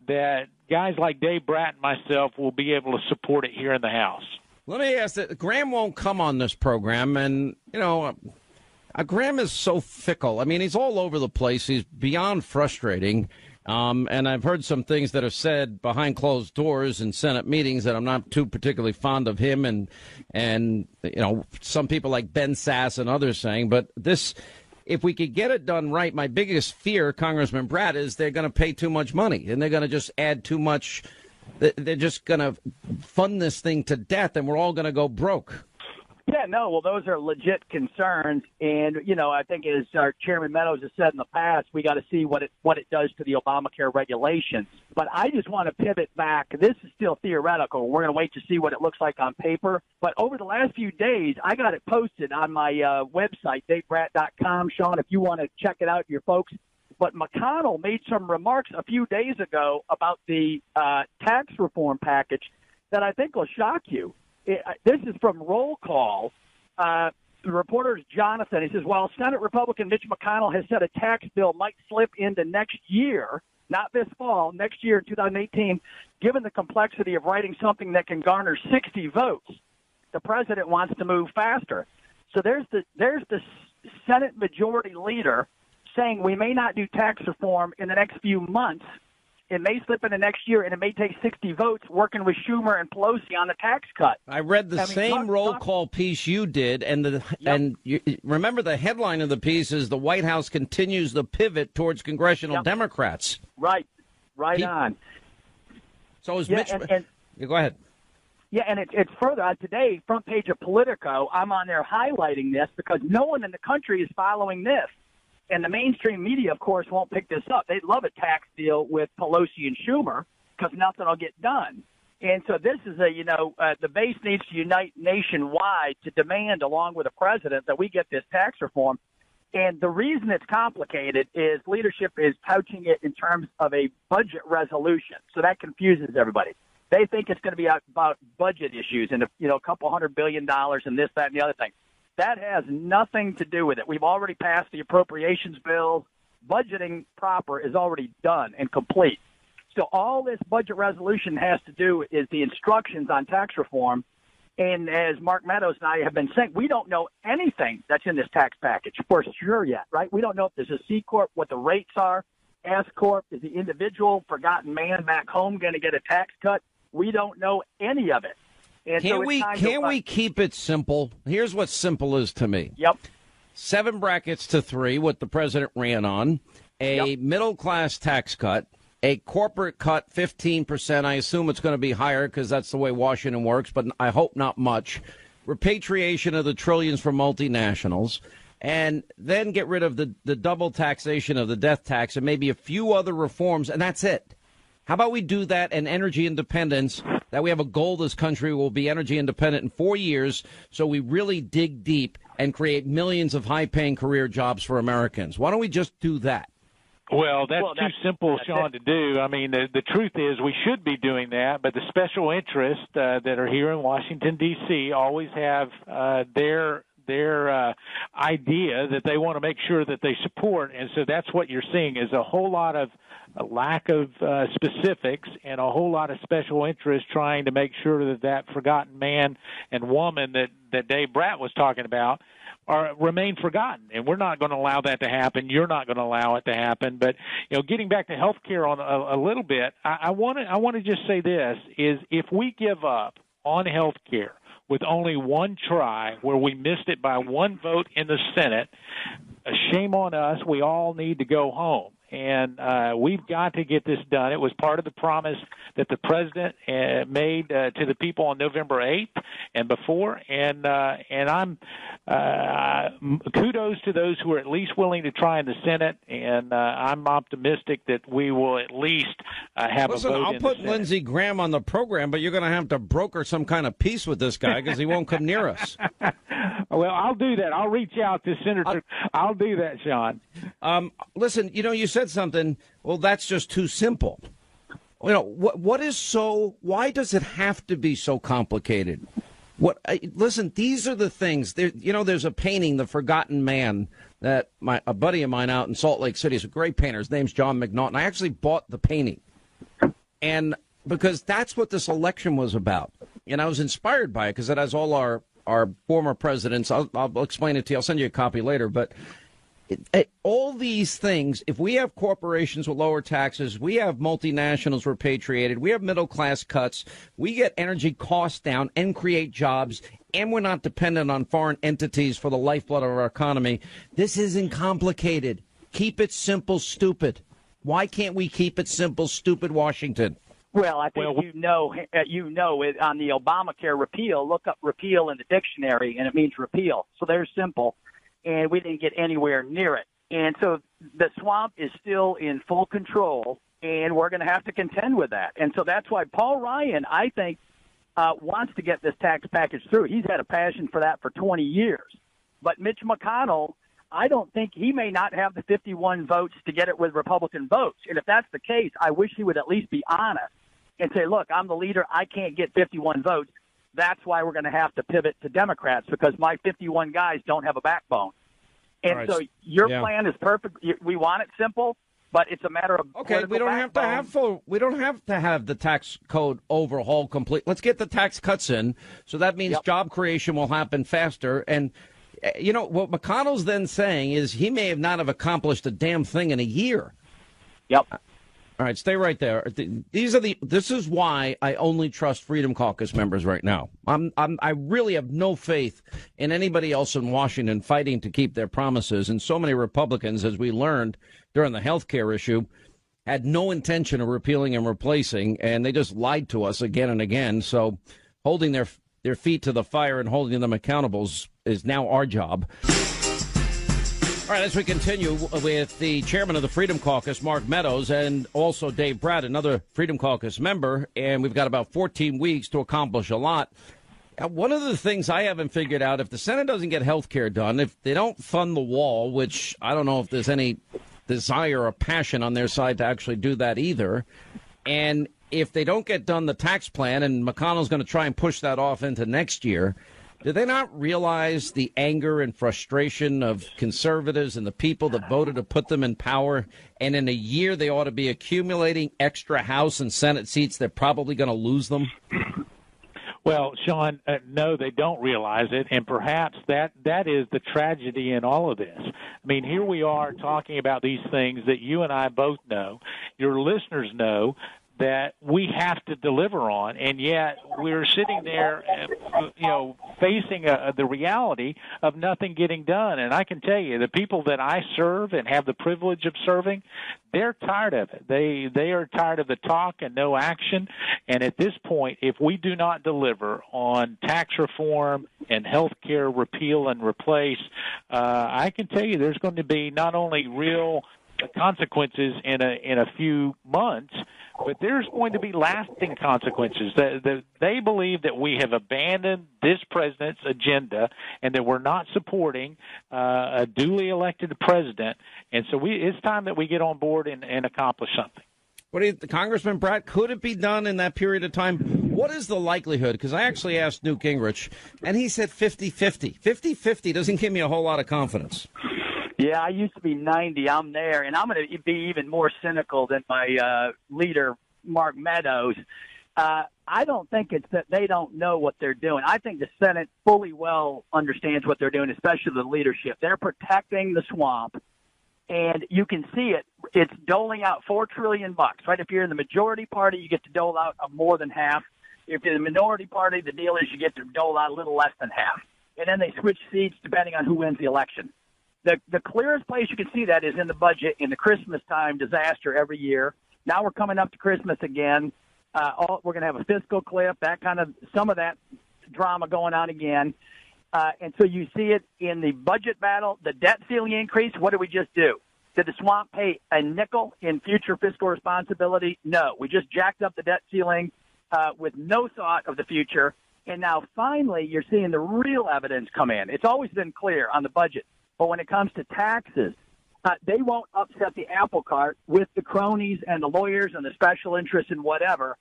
that guys like Dave Brat and myself will be able to support it here in the House. Let me ask that. Graham won't come on this program, and, you know, Graham is so fickle. I mean, he's all over the place. He's beyond frustrating. And I've heard some things that are said behind closed doors in Senate meetings that I'm not too particularly fond of him and you know, some people like Ben Sass and others saying. But this, if we could get it done right, my biggest fear, Congressman Brat, is they're going to pay too much money and they're going to just add too much. They're just going to fund this thing to death and we're all going to go broke. Yeah, no, well, those are legit concerns. And, you know, I think as our Chairman Meadows has said in the past, we got to see what it does to the Obamacare regulations. But I just want to pivot back. This is still theoretical. We're going to wait to see what it looks like on paper. But over the last few days, I got it posted on my website, DaveBrat.com. Sean, if you want to check it out, your folks. But McConnell made some remarks a few days ago about the tax reform package. that I think will shock you. This is from Roll Call. The reporter's Jonathan. He says, while Senate Republican Mitch McConnell has said a tax bill might slip into next year, not this fall, next year in 2018, given the complexity of writing something that can garner 60 votes, the president wants to move faster. So there's the Senate Majority Leader saying we may not do tax reform in the next few months. It may slip into next year, and it may take 60 votes working with Schumer and Pelosi on the tax cut. I read the same roll call piece you did, and remember the headline of the piece is the White House continues the pivot towards congressional Democrats. Right on. So is Mitch? Go ahead. Yeah, and it's further on today, front page of Politico. I'm on there highlighting this because no one in the country is following this. And the mainstream media, of course, won't pick this up. They'd love a tax deal with Pelosi and Schumer because nothing will get done. And so this is the base needs to unite nationwide to demand, along with the president, that we get this tax reform. And the reason it's complicated is leadership is couching it in terms of a budget resolution. So that confuses everybody. They think it's going to be about budget issues and, a couple $100 billion and this, that, and the other thing. That has nothing to do with it. We've already passed the appropriations bills. Budgeting proper is already done and complete. So all this budget resolution has to do is the instructions on tax reform. And as Mark Meadows and I have been saying, we don't know anything that's in this tax package for sure yet, right? We don't know if there's a C Corp, what the rates are. S Corp, is the individual forgotten man back home going to get a tax cut? We don't know any of it. And Can we keep it simple? Here's what simple is to me. Yep. 7 brackets to 3, what the president ran on, a middle-class tax cut, a corporate cut 15%. I assume it's going to be higher because that's the way Washington works, but I hope not much. Repatriation of the trillions for multinationals, and then get rid of the double taxation of the death tax and maybe a few other reforms, and that's it. How about we do that and energy independence, that we have a goal this country will be energy independent in 4 years, so we really dig deep and create millions of high-paying career jobs for Americans. Why don't we just do that? Well, that's too simple, Sean, to do. I mean, the truth is we should be doing that, but the special interests that are here in Washington, D.C. always have their idea that they want to make sure that they support, and so that's what you're seeing is a whole lot of a lack of specifics and a whole lot of special interest trying to make sure that forgotten man and woman that Dave Bratt was talking about remain forgotten, and we're not going to allow that to happen. You're not going to allow it to happen. But getting back to health care on a little bit, I want to just say this: is if we give up on health care with only one try, where we missed it by one vote in the Senate, shame on us. We all need to go home. And we've got to get this done. It was part of the promise that the president made to the people on November 8th and before. And I'm kudos to those who are at least willing to try in the Senate. And I'm optimistic that we will at least have a vote. I'll put Lindsey Graham on the program, but you're going to have to broker some kind of peace with this guy because he won't come near us. Well, I'll do that. I'll reach out to Senator. I'll do that, Sean. Listen, you said something. Well, that's just too simple. What is so? Why does it have to be so complicated? Listen, these are the things. There's a painting, The Forgotten Man, that a buddy of mine out in Salt Lake City is a great painter. His name's John McNaughton. I actually bought the painting, and because that's what this election was about, and I was inspired by it because it has all our former presidents. I'll explain it to you. I'll send you a copy later. But all these things, if we have corporations with lower taxes, we have multinationals repatriated, we have middle class cuts, we get energy costs down and create jobs, and we're not dependent on foreign entities for the lifeblood of our economy. This isn't complicated. Keep it simple, stupid. Why can't we keep it simple, stupid, Washington? Well, I think it, on the Obamacare repeal, look up repeal in the dictionary, and it means repeal. So they're simple, and we didn't get anywhere near it. And so the swamp is still in full control, and we're going to have to contend with that. And so that's why Paul Ryan, I think, wants to get this tax package through. He's had a passion for that for 20 years. But Mitch McConnell, I don't think he may not have the 51 votes to get it with Republican votes. And if that's the case, I wish he would at least be honest and say, look, I'm the leader. I can't get 51 votes. That's why we're going to have to pivot to Democrats, because my 51 guys don't have a backbone. And right. so your plan is perfect. We want it simple, but it's a matter of we don't have to have the tax code overhaul complete. Let's get the tax cuts in, so that means job creation will happen faster. And you know what McConnell's then saying is he may not have accomplished a damn thing in a year. Yep. All right, stay right there. This is why I only trust Freedom Caucus members right now. I really have no faith in anybody else in Washington fighting to keep their promises. And so many Republicans, as we learned during the health care issue, had no intention of repealing and replacing, and they just lied to us again and again. So holding their feet to the fire and holding them accountable is now our job. All right, as we continue with the chairman of the Freedom Caucus, Mark Meadows, and also Dave Bratt, another Freedom Caucus member, and we've got about 14 weeks to accomplish a lot. One of the things I haven't figured out, if the Senate doesn't get health care done, if they don't fund the wall, which I don't know if there's any desire or passion on their side to actually do that either, and if they don't get done the tax plan, and McConnell's going to try and push that off into next year, do they not realize the anger and frustration of conservatives and the people that voted to put them in power? And in a year, they ought to be accumulating extra House and Senate seats. They're probably going to lose them. Well, Sean, no, they don't realize it, and perhaps that is the tragedy in all of this. I mean, here we are talking about these things that you and I both know, your listeners know, that we have to deliver on, and yet we're sitting there, facing the reality of nothing getting done. And I can tell you, the people that I serve and have the privilege of serving, they're tired of it. They are tired of the talk and no action. And at this point, if we do not deliver on tax reform and health care repeal and replace, I can tell you there's going to be not only real consequences in a few months, but there's going to be lasting consequences. They believe that we have abandoned this president's agenda and that we're not supporting a duly elected president. And so it's time that we get on board and accomplish something. What do you, Congressman Bratt, could it be done in that period of time? What is the likelihood? Because I actually asked Newt Gingrich, and he said 50-50. 50-50 doesn't give me a whole lot of confidence. Yeah, I used to be 90. I'm there, and I'm going to be even more cynical than my leader, Mark Meadows. I don't think it's that they don't know what they're doing. I think the Senate fully well understands what they're doing, especially the leadership. They're protecting the swamp, and you can see it. It's doling out $4 trillion, right? If you're in the majority party, you get to dole out more than half. If you're in the minority party, the deal is you get to dole out a little less than half. And then they switch seats depending on who wins the election. The clearest place you can see that is in the budget in the Christmas time disaster every year. Now we're coming up to Christmas again. We're going to have a fiscal cliff, some of that drama going on again. And so you see it in the budget battle, the debt ceiling increase. What did we just do? Did the swamp pay a nickel in future fiscal responsibility? No. We just jacked up the debt ceiling with no thought of the future. And now finally you're seeing the real evidence come in. It's always been clear on the budget. But when it comes to taxes, they won't upset the apple cart with the cronies and the lawyers and the special interests and whatever.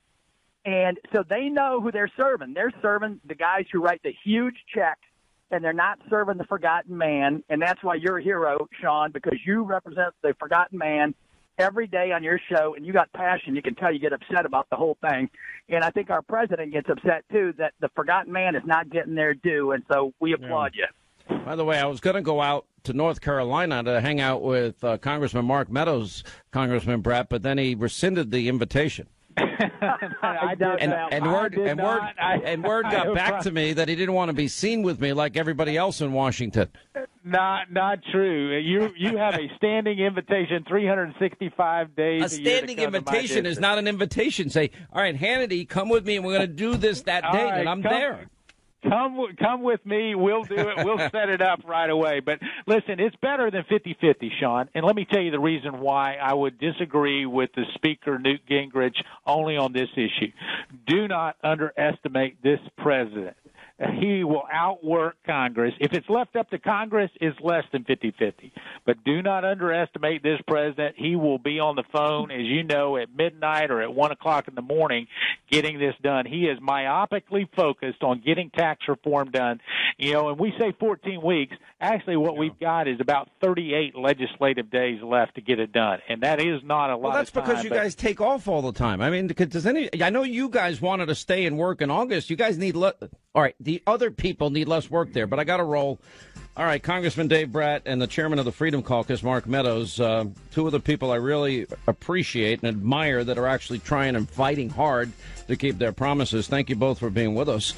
And so they know who they're serving. They're serving the guys who write the huge checks, and they're not serving the forgotten man. And that's why you're a hero, Sean, because you represent the forgotten man every day on your show, and you got passion. You can tell you get upset about the whole thing. And I think our president gets upset, too, that the forgotten man is not getting their due, and so we applaud you. By the way, I was going to go out to North Carolina to hang out with Congressman Mark Meadows, Congressman Bratt, but then he rescinded the invitation. And word got back to me that he didn't want to be seen with me like everybody else in Washington. Not true. You have a standing invitation 365 days a standing invitation is not an invitation. Say, all right, Hannity, come with me, and we're going to do this that day, right, and I'm there. Come with me. We'll do it. We'll set it up right away. But listen, it's better than 50-50, Sean. And let me tell you the reason why I would disagree with the Speaker, Newt Gingrich, only on this issue. Do not underestimate this president. he will outwork Congress. If it's left up to Congress, it's less than 50-50. But do not underestimate this president. He will be on the phone, as you know, at midnight or at 1 o'clock in the morning getting this done. He is myopically focused on getting tax reform done. You know, and we say 14 weeks. Actually, what we've got is about 38 legislative days left to get it done, and that is not a lot. Well, that's of time, because you guys take off all the time. I mean, I know you guys wanted to stay and work in August. You guys need all right. The other people need less work there, but I got to roll. All right, Congressman Dave Brat and the chairman of the Freedom Caucus, Mark Meadows, two of the people I really appreciate and admire that are actually trying and fighting hard to keep their promises. Thank you both for being with us.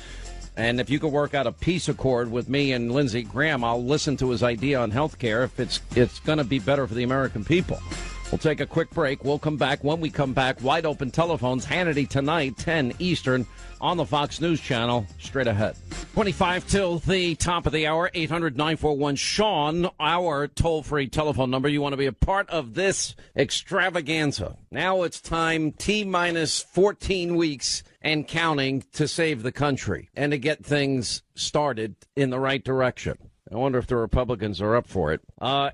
And if you could work out a peace accord with me and Lindsey Graham, I'll listen to his idea on health care if it's going to be better for the American people. We'll take a quick break. We'll come back. When we come back, wide open telephones. Hannity tonight, 10 Eastern, on the Fox News Channel. Straight ahead. 25 till the top of the hour. 800-941-SEAN, our toll-free telephone number. You want to be a part of this extravaganza. Now it's time, T-minus 14 weeks and counting, to save the country and to get things started in the right direction. I wonder if the Republicans are up for it.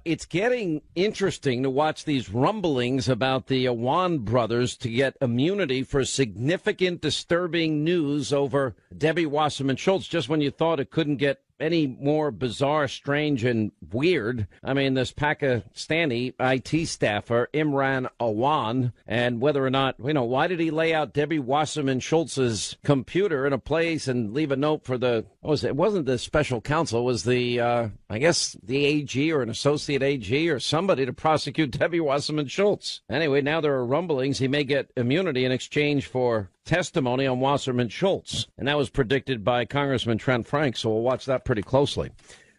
It's getting interesting to watch these rumblings about the Awan brothers to get immunity for significant, disturbing news over Debbie Wasserman Schultz. Just when you thought it couldn't get any more bizarre, strange, and weird. I mean, this Pakistani IT staffer, Imran Awan, and whether or not, why did he lay out Debbie Wasserman Schultz's computer in a place and leave a note for it wasn't the special counsel, it was the, I guess, the AG or an associate AG or somebody to prosecute Debbie Wasserman Schultz. Anyway, now there are rumblings he may get immunity in exchange for testimony on Wasserman Schultz. And that was predicted by Congressman Trent Frank, so we'll watch that pretty closely.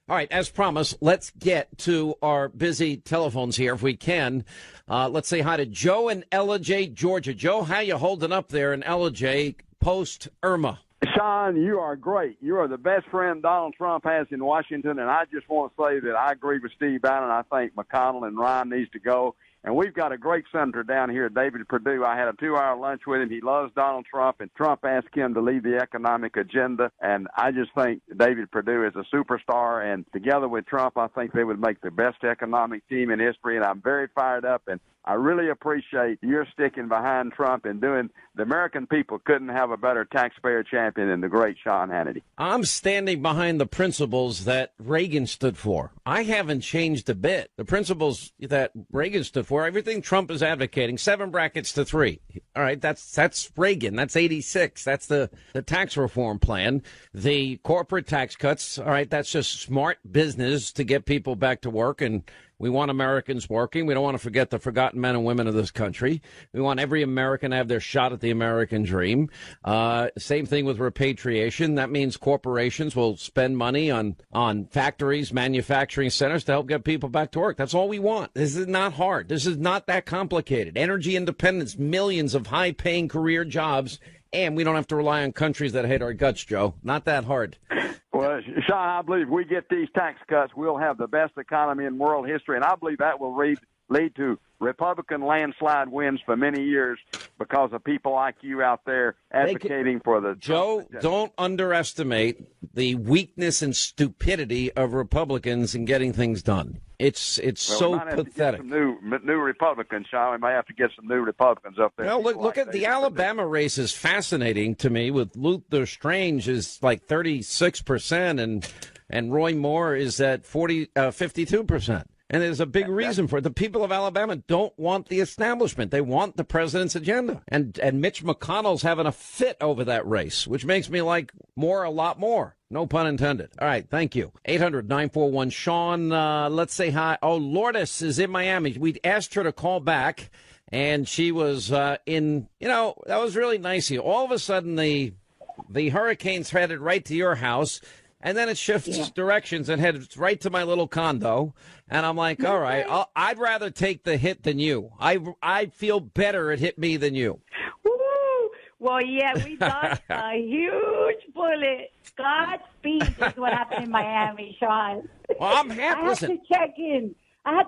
All right, as promised, let's get to our busy telephones here if we can. Let's say hi to Joe in Ellijay, Georgia. Joe, how you holding up there in Ellijay post-Irma? Sean, you are great. You are the best friend Donald Trump has in Washington, and I just want to say that I agree with Steve Bannon. I think McConnell and Ryan needs to go. And we've got a great senator down here, David Perdue. I had a 2-hour lunch with him. He loves Donald Trump, and Trump asked him to lead the economic agenda. And I just think David Perdue is a superstar. And together with Trump, I think they would make the best economic team in history. And I'm very fired up. And I really appreciate your sticking behind Trump and doing. The American people couldn't have a better taxpayer champion than the great Sean Hannity. I'm standing behind the principles that Reagan stood for. I haven't changed a bit. The principles that Reagan stood for, everything Trump is advocating, 7 brackets to 3. All right, that's Reagan. That's 86. That's the tax reform plan. The corporate tax cuts, all right, that's just smart business to get people back to work, and we want Americans working. We don't want to forget the forgotten men and women of this country. We want every American to have their shot at the American dream. Same thing with repatriation. That means corporations will spend money on factories, manufacturing centers to help get people back to work. That's all we want. This is not hard. This is not that complicated. Energy independence, millions of high-paying career jobs, and we don't have to rely on countries that hate our guts, Joe. Not that hard. Well, Sean, I believe if we get these tax cuts, we'll have the best economy in world history, and I believe that will lead to Republican landslide wins for many years because of people like you out there advocating for the... Joe, don't underestimate the weakness and stupidity of Republicans in getting things done. It's so pathetic. Some new Republicans, Sean. We may have to get some new Republicans up there. Well, look at the Alabama race is fascinating to me. With Luther Strange is like 36%, and Roy Moore is at 52%. And there's a big reason for it. The people of Alabama don't want the establishment. They want the president's agenda. And Mitch McConnell's having a fit over that race, which makes me like Moore a lot more. No pun intended. All right, thank you. 800-941-SEAN. Let's say hi. Oh, Lourdes is in Miami. We asked her to call back, and she was that was really nice of you. All of a sudden, the hurricane's headed right to your house. And then it shifts directions and heads right to my little condo. And I'm like, all right, I'd rather take the hit than you. I feel better it hit me than you. Woo! Well, yeah, we got a huge bullet. Godspeed is what happened in Miami, Sean. Well, I'm happy. I had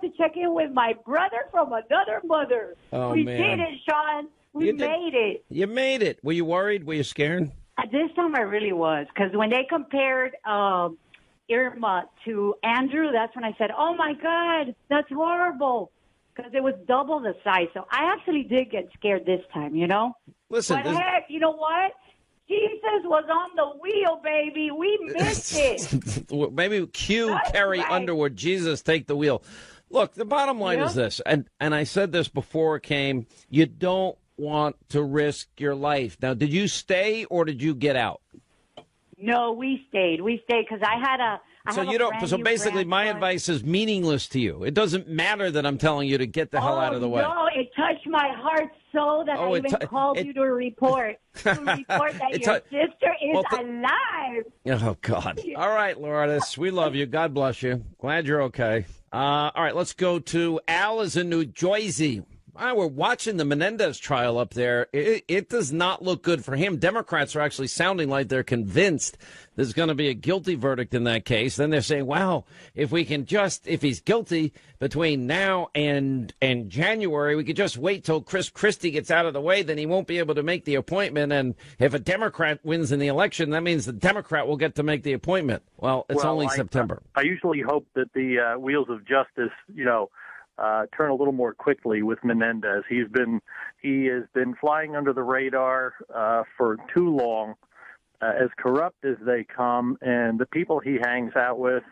to check in with my brother from another mother. Oh, we man. did it, Sean. We made it. You made it. Were you worried? Were you scared? This time I really was, because when they compared Irma to Andrew, that's when I said, oh, my God, that's horrible, because it was double the size. So I actually did get scared this time, you know? Listen, but heck, you know what? Jesus was on the wheel, baby. We missed it. Maybe cue Carrie Underwood, Jesus, take the wheel. Look, the bottom line is this, and I said this before it came, you don't want to risk your life. Now, did you stay or did you get out? No, we stayed. We stayed because I had a. So basically, my advice is meaningless to you. It doesn't matter that I'm telling you to get the hell out of the way. No, it touched my heart so that I even called you to report that your sister is alive. Oh God! All right, Lourdes, we love you. God bless you. Glad you're okay. All right, let's go to Al is in New Jersey. We're watching the Menendez trial up there. It does not look good for him. Democrats are actually sounding like they're convinced there's going to be a guilty verdict in that case. Then they're saying, wow, if he's guilty between now and January, we could just wait till Chris Christie gets out of the way, then he won't be able to make the appointment. And if a Democrat wins in the election, that means the Democrat will get to make the appointment. Well, it's only September. I usually hope that the wheels of justice, turn a little more quickly with Menendez. He has been flying under the radar for too long, as corrupt as they come, and the people he hangs out with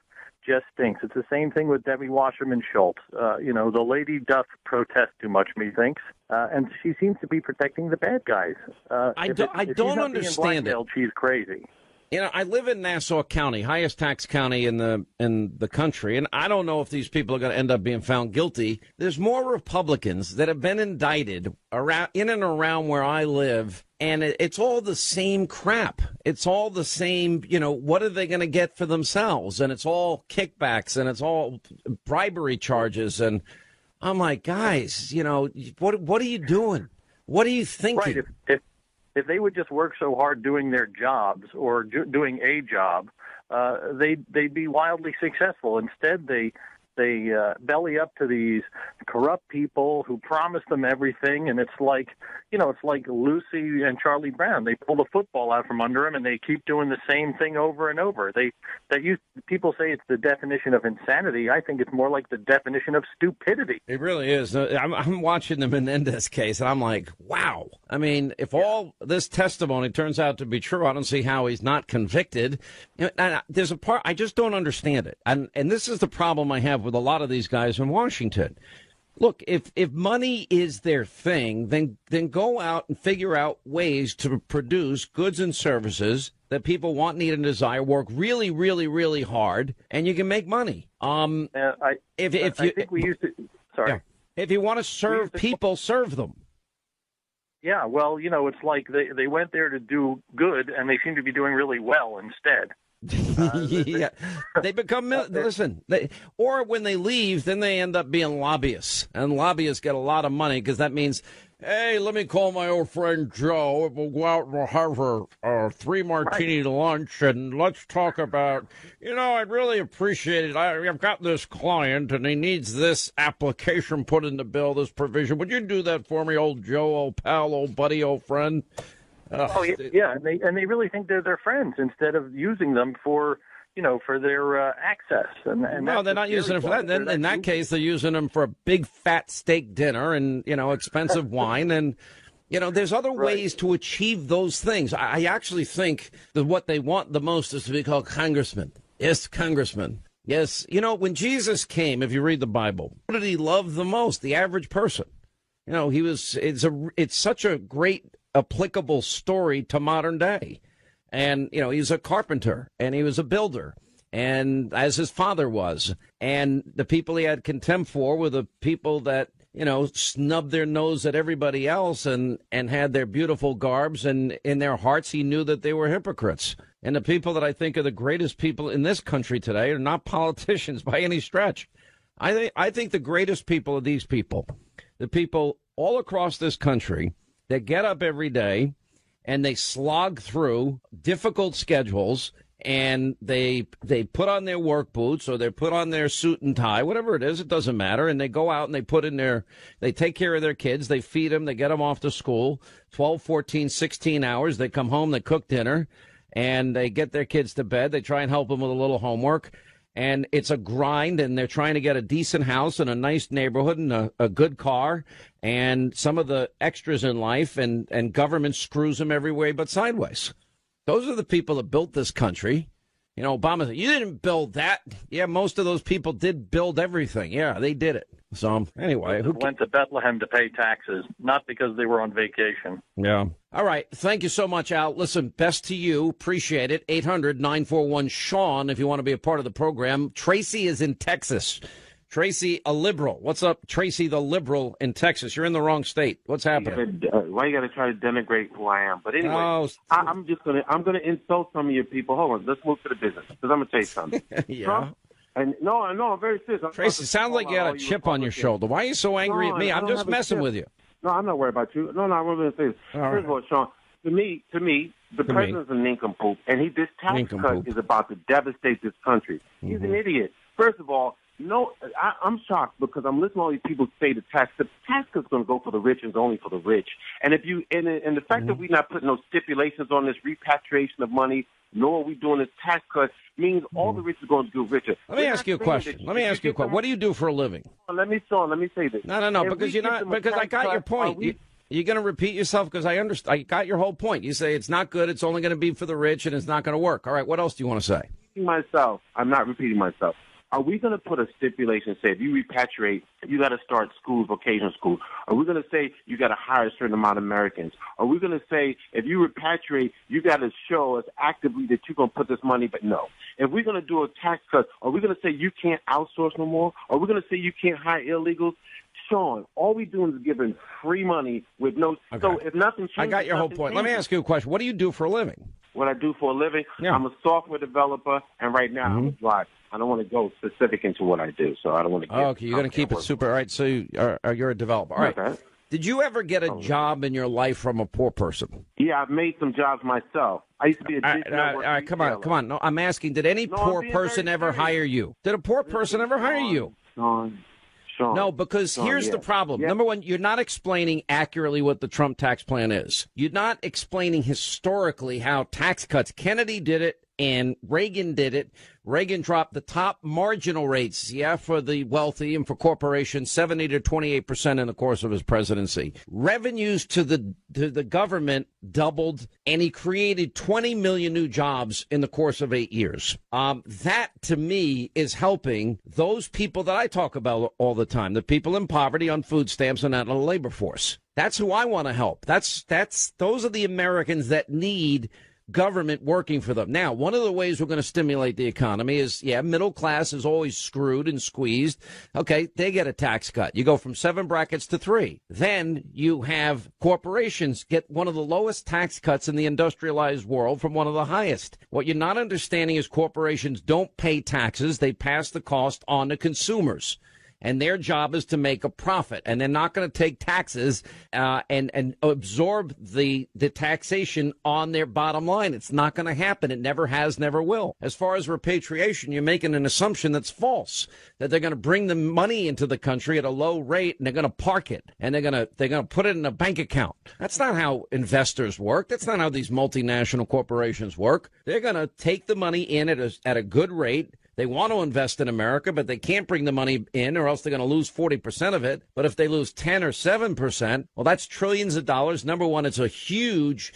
just stinks. It's the same thing with Debbie Wasserman Schultz. The lady doth protest too much, methinks, and she seems to be protecting the bad guys. I don't understand it. She's crazy. I live in Nassau County, highest tax county in the country, and I don't know if these people are going to end up being found guilty. There's more Republicans that have been indicted in and around where I live, and it's all the same crap. It's all the same, what are they going to get for themselves? And it's all kickbacks, and it's all bribery charges, and I'm like, guys, what are you doing? What are you thinking? Right. If they would just work so hard doing their jobs or doing a job, they'd be wildly successful. Instead, they belly up to these corrupt people who promise them everything, and it's like Lucy and Charlie Brown. They pull the football out from under them, and they keep doing the same thing over and over. People say it's the definition of insanity. I think it's more like the definition of stupidity. It really is. I'm watching the Menendez case, and I'm like, wow. I mean, if all this testimony turns out to be true, I don't see how he's not convicted. There's a part I just don't understand it, and this is the problem I have with a lot of these guys in Washington. Look, if money is their thing, then go out and figure out ways to produce goods and services that people want, need, and desire, work really, really, really hard, and you can make money. If you want to serve people, serve them. Yeah, well, it's like they went there to do good, and they seem to be doing really well instead. Yeah, they become or when they leave, then they end up being lobbyists, and lobbyists get a lot of money because that means, hey, let me call my old friend Joe. We'll go out and we'll have a 3 martini lunch, and let's talk about. I'd really appreciate it. I've got this client, and he needs this application put in the bill, this provision. Would you do that for me, old Joe, old pal, old buddy, old friend? Yeah, and they really think they're their friends instead of using them for their access. And no, they're not using them for that. Then in that case, they're using them for a big fat steak dinner and expensive wine, and there's other ways to achieve those things. I actually think that what they want the most is to be called congressman. Yes, congressman. Yes, when Jesus came, if you read the Bible, what did he love the most? The average person. It's such a great applicable story to modern day. And, he's a carpenter and he was a builder, and as his father was. And the people he had contempt for were the people that, snubbed their nose at everybody else and had their beautiful garbs. And in their hearts, he knew that they were hypocrites. And the people that I think are the greatest people in this country today are not politicians by any stretch. I think the greatest people are these people, the people all across this country that get up every day and they slog through difficult schedules and they put on their work boots or they put on their suit and tie, whatever it is, it doesn't matter. And they go out and they take care of their kids. They feed them. They get them off to school, 12, 14, 16 hours. They come home, they cook dinner, and they get their kids to bed. They try and help them with a little homework. And it's a grind, and they're trying to get a decent house and a nice neighborhood and a good car and some of the extras in life, and government screws them every way but sideways. Those are the people that built this country. You know, Obama said, you didn't build that. Yeah, most of those people did build everything. Yeah, they did it. So, anyway. Who went to Bethlehem to pay taxes, not because they were on vacation. Yeah. All right. Thank you so much, Al. Listen, best to you. Appreciate it. 800-941-SEAN if you want to be a part of the program. Tracy is in Texas. Tracy, a liberal. What's up, Tracy, the liberal in Texas? You're in the wrong state. What's happening? Why you got to try to denigrate who I am? But anyway, I'm gonna insult some of your people. Hold on, let's move to the business because I'm gonna tell you something. Yeah. Trump, and no, I'm very serious. Tracy, sounds like you got a chip on your shoulder. Why are you so angry at me? I'm just messing with you. No, I'm not worried about you. No, I'm going to say this. First of all, Sean, to me, the president's a nincompoop, and this tax cut is about to devastate this country. He's an idiot. First of all, no, I'm shocked because I'm listening to all these people say the tax cut's going to go for the rich and it's only for the rich. And if you and the fact that we're not putting no stipulations on this repatriation of money, nor are we doing this tax cut, means all the rich are going to do richer. Let me ask you a question. What do you do for a living? Let me say this. No, because you're not. Because I got your point. You're going to repeat yourself because I understand. I got your whole point. You say it's not good. It's only going to be for the rich, and it's not going to work. All right. What else do you want to say? I'm not repeating myself. Are we going to put a stipulation, say, if you repatriate, you got to start schools, vocational school? Are we going to say you got to hire a certain amount of Americans? Are we going to say if you repatriate, you got to show us actively that you're going to put this money? But no. If we're going to do a tax cut, are we going to say you can't outsource no more? Are we going to say you can't hire illegals? Sean, all we doing is giving free money with no. Okay. So if nothing changes, I got your whole point. Let me ask you a question. What do you do for a living? What I do for a living? Yeah. I'm a software developer, and right now I'm a driver. I don't want to go specific into what I do, so I don't want to. Okay, you're going to keep it super. All right, so you're a developer. All right. Okay. Did you ever get a job in your life from a poor person? Yeah, I've made some jobs myself. I used to be a digital network All right, come on. No, I'm asking, did any poor person ever hire you? Did a poor person ever hire you? Sean. No, because here's the problem. Number one, you're not explaining accurately what the Trump tax plan is. You're not explaining historically how tax cuts. Kennedy did it and Reagan did it. Reagan dropped the top marginal rates, for the wealthy and for corporations, 70 to 28% in the course of his presidency. Revenues to the government doubled, and he created 20 million new jobs in the course of 8 years. That, to me, is helping those people that I talk about all the time, the people in poverty on food stamps and out of the labor force. That's who I want to help. Those are the Americans that need government working for them. Now, one of the ways we're going to stimulate the economy is, middle class is always screwed and squeezed. Okay, they get a tax cut. You go from 7 brackets to 3. Then you have corporations get one of the lowest tax cuts in the industrialized world from one of the highest. What you're not understanding is corporations don't pay taxes. They pass the cost on to consumers. And their job is to make a profit, and they're not going to take taxes and absorb the taxation on their bottom line. It's not going to happen. It never has, never will. As far as repatriation, you're making an assumption that's false, that they're going to bring the money into the country at a low rate and they're going to park it and they're going to put it in a bank account. That's not how investors work. That's not how these multinational corporations work. They're going to take the money in at a good rate. They want to invest in America, but they can't bring the money in or else they're going to lose 40% of it. But if they lose 10 or 7%, well, that's trillions of dollars. Number one, it's a huge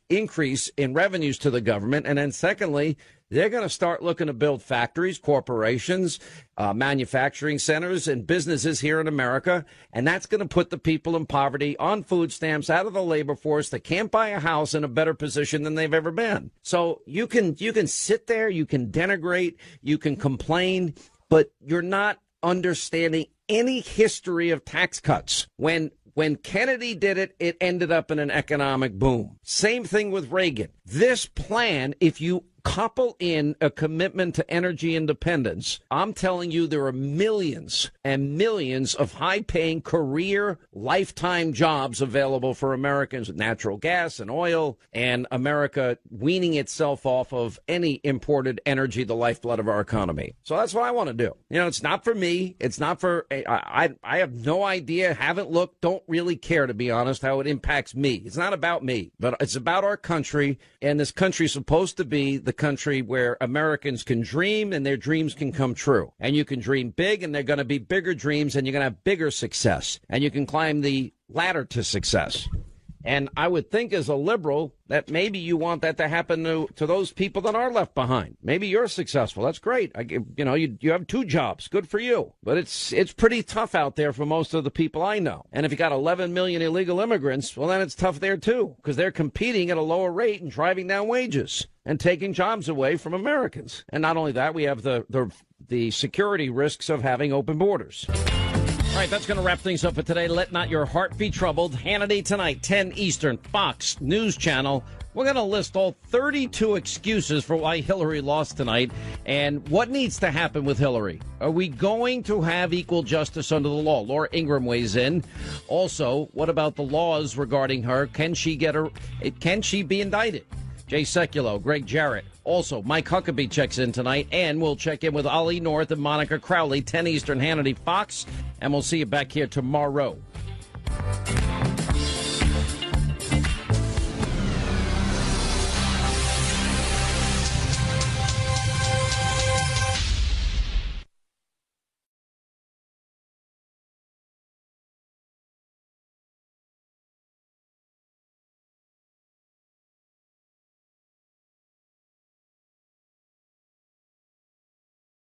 increase in revenues to the government. And then secondly, they're going to start looking to build factories, corporations, manufacturing centers and businesses here in America. And that's going to put the people in poverty on food stamps out of the labor force that can't buy a house in a better position than they've ever been. So you can sit there, you can denigrate, you can complain, but you're not understanding any history of tax cuts. When Kennedy did it, it ended up in an economic boom. Same thing with Reagan. This plan, if you couple in a commitment to energy independence, I'm telling you there are millions and millions of high-paying career lifetime jobs available for Americans with natural gas and oil, and America weaning itself off of any imported energy, the lifeblood of our economy. So that's what I want to do. You know, it's not for me. It's not for, I have no idea, haven't looked, don't really care, to be honest, how it impacts me. It's not about me, but it's about our country, and this country is supposed to be the country where Americans can dream and their dreams can come true. And you can dream big, and they're going to be bigger dreams, and you're going to have bigger success, and you can climb the ladder to success. And I would think as a liberal that maybe you want that to happen to those people that are left behind. Maybe you're successful. That's great. You have 2 jobs. Good for you. But it's pretty tough out there for most of the people I know. And if you got 11 million illegal immigrants, well, then it's tough there, too, because they're competing at a lower rate and driving down wages and taking jobs away from Americans. And not only that, we have the security risks of having open borders. All right, that's going to wrap things up for today. Let not your heart be troubled. Hannity tonight, 10 Eastern, Fox News Channel. We're going to list all 32 excuses for why Hillary lost tonight and what needs to happen with Hillary. Are we going to have equal justice under the law? Laura Ingraham weighs in. Also, what about the laws regarding her? Can she be indicted? Jay Sekulow, Greg Jarrett. Also, Mike Huckabee checks in tonight, and we'll check in with Ollie North and Monica Crowley, 10 Eastern, Hannity, Fox, and we'll see you back here tomorrow.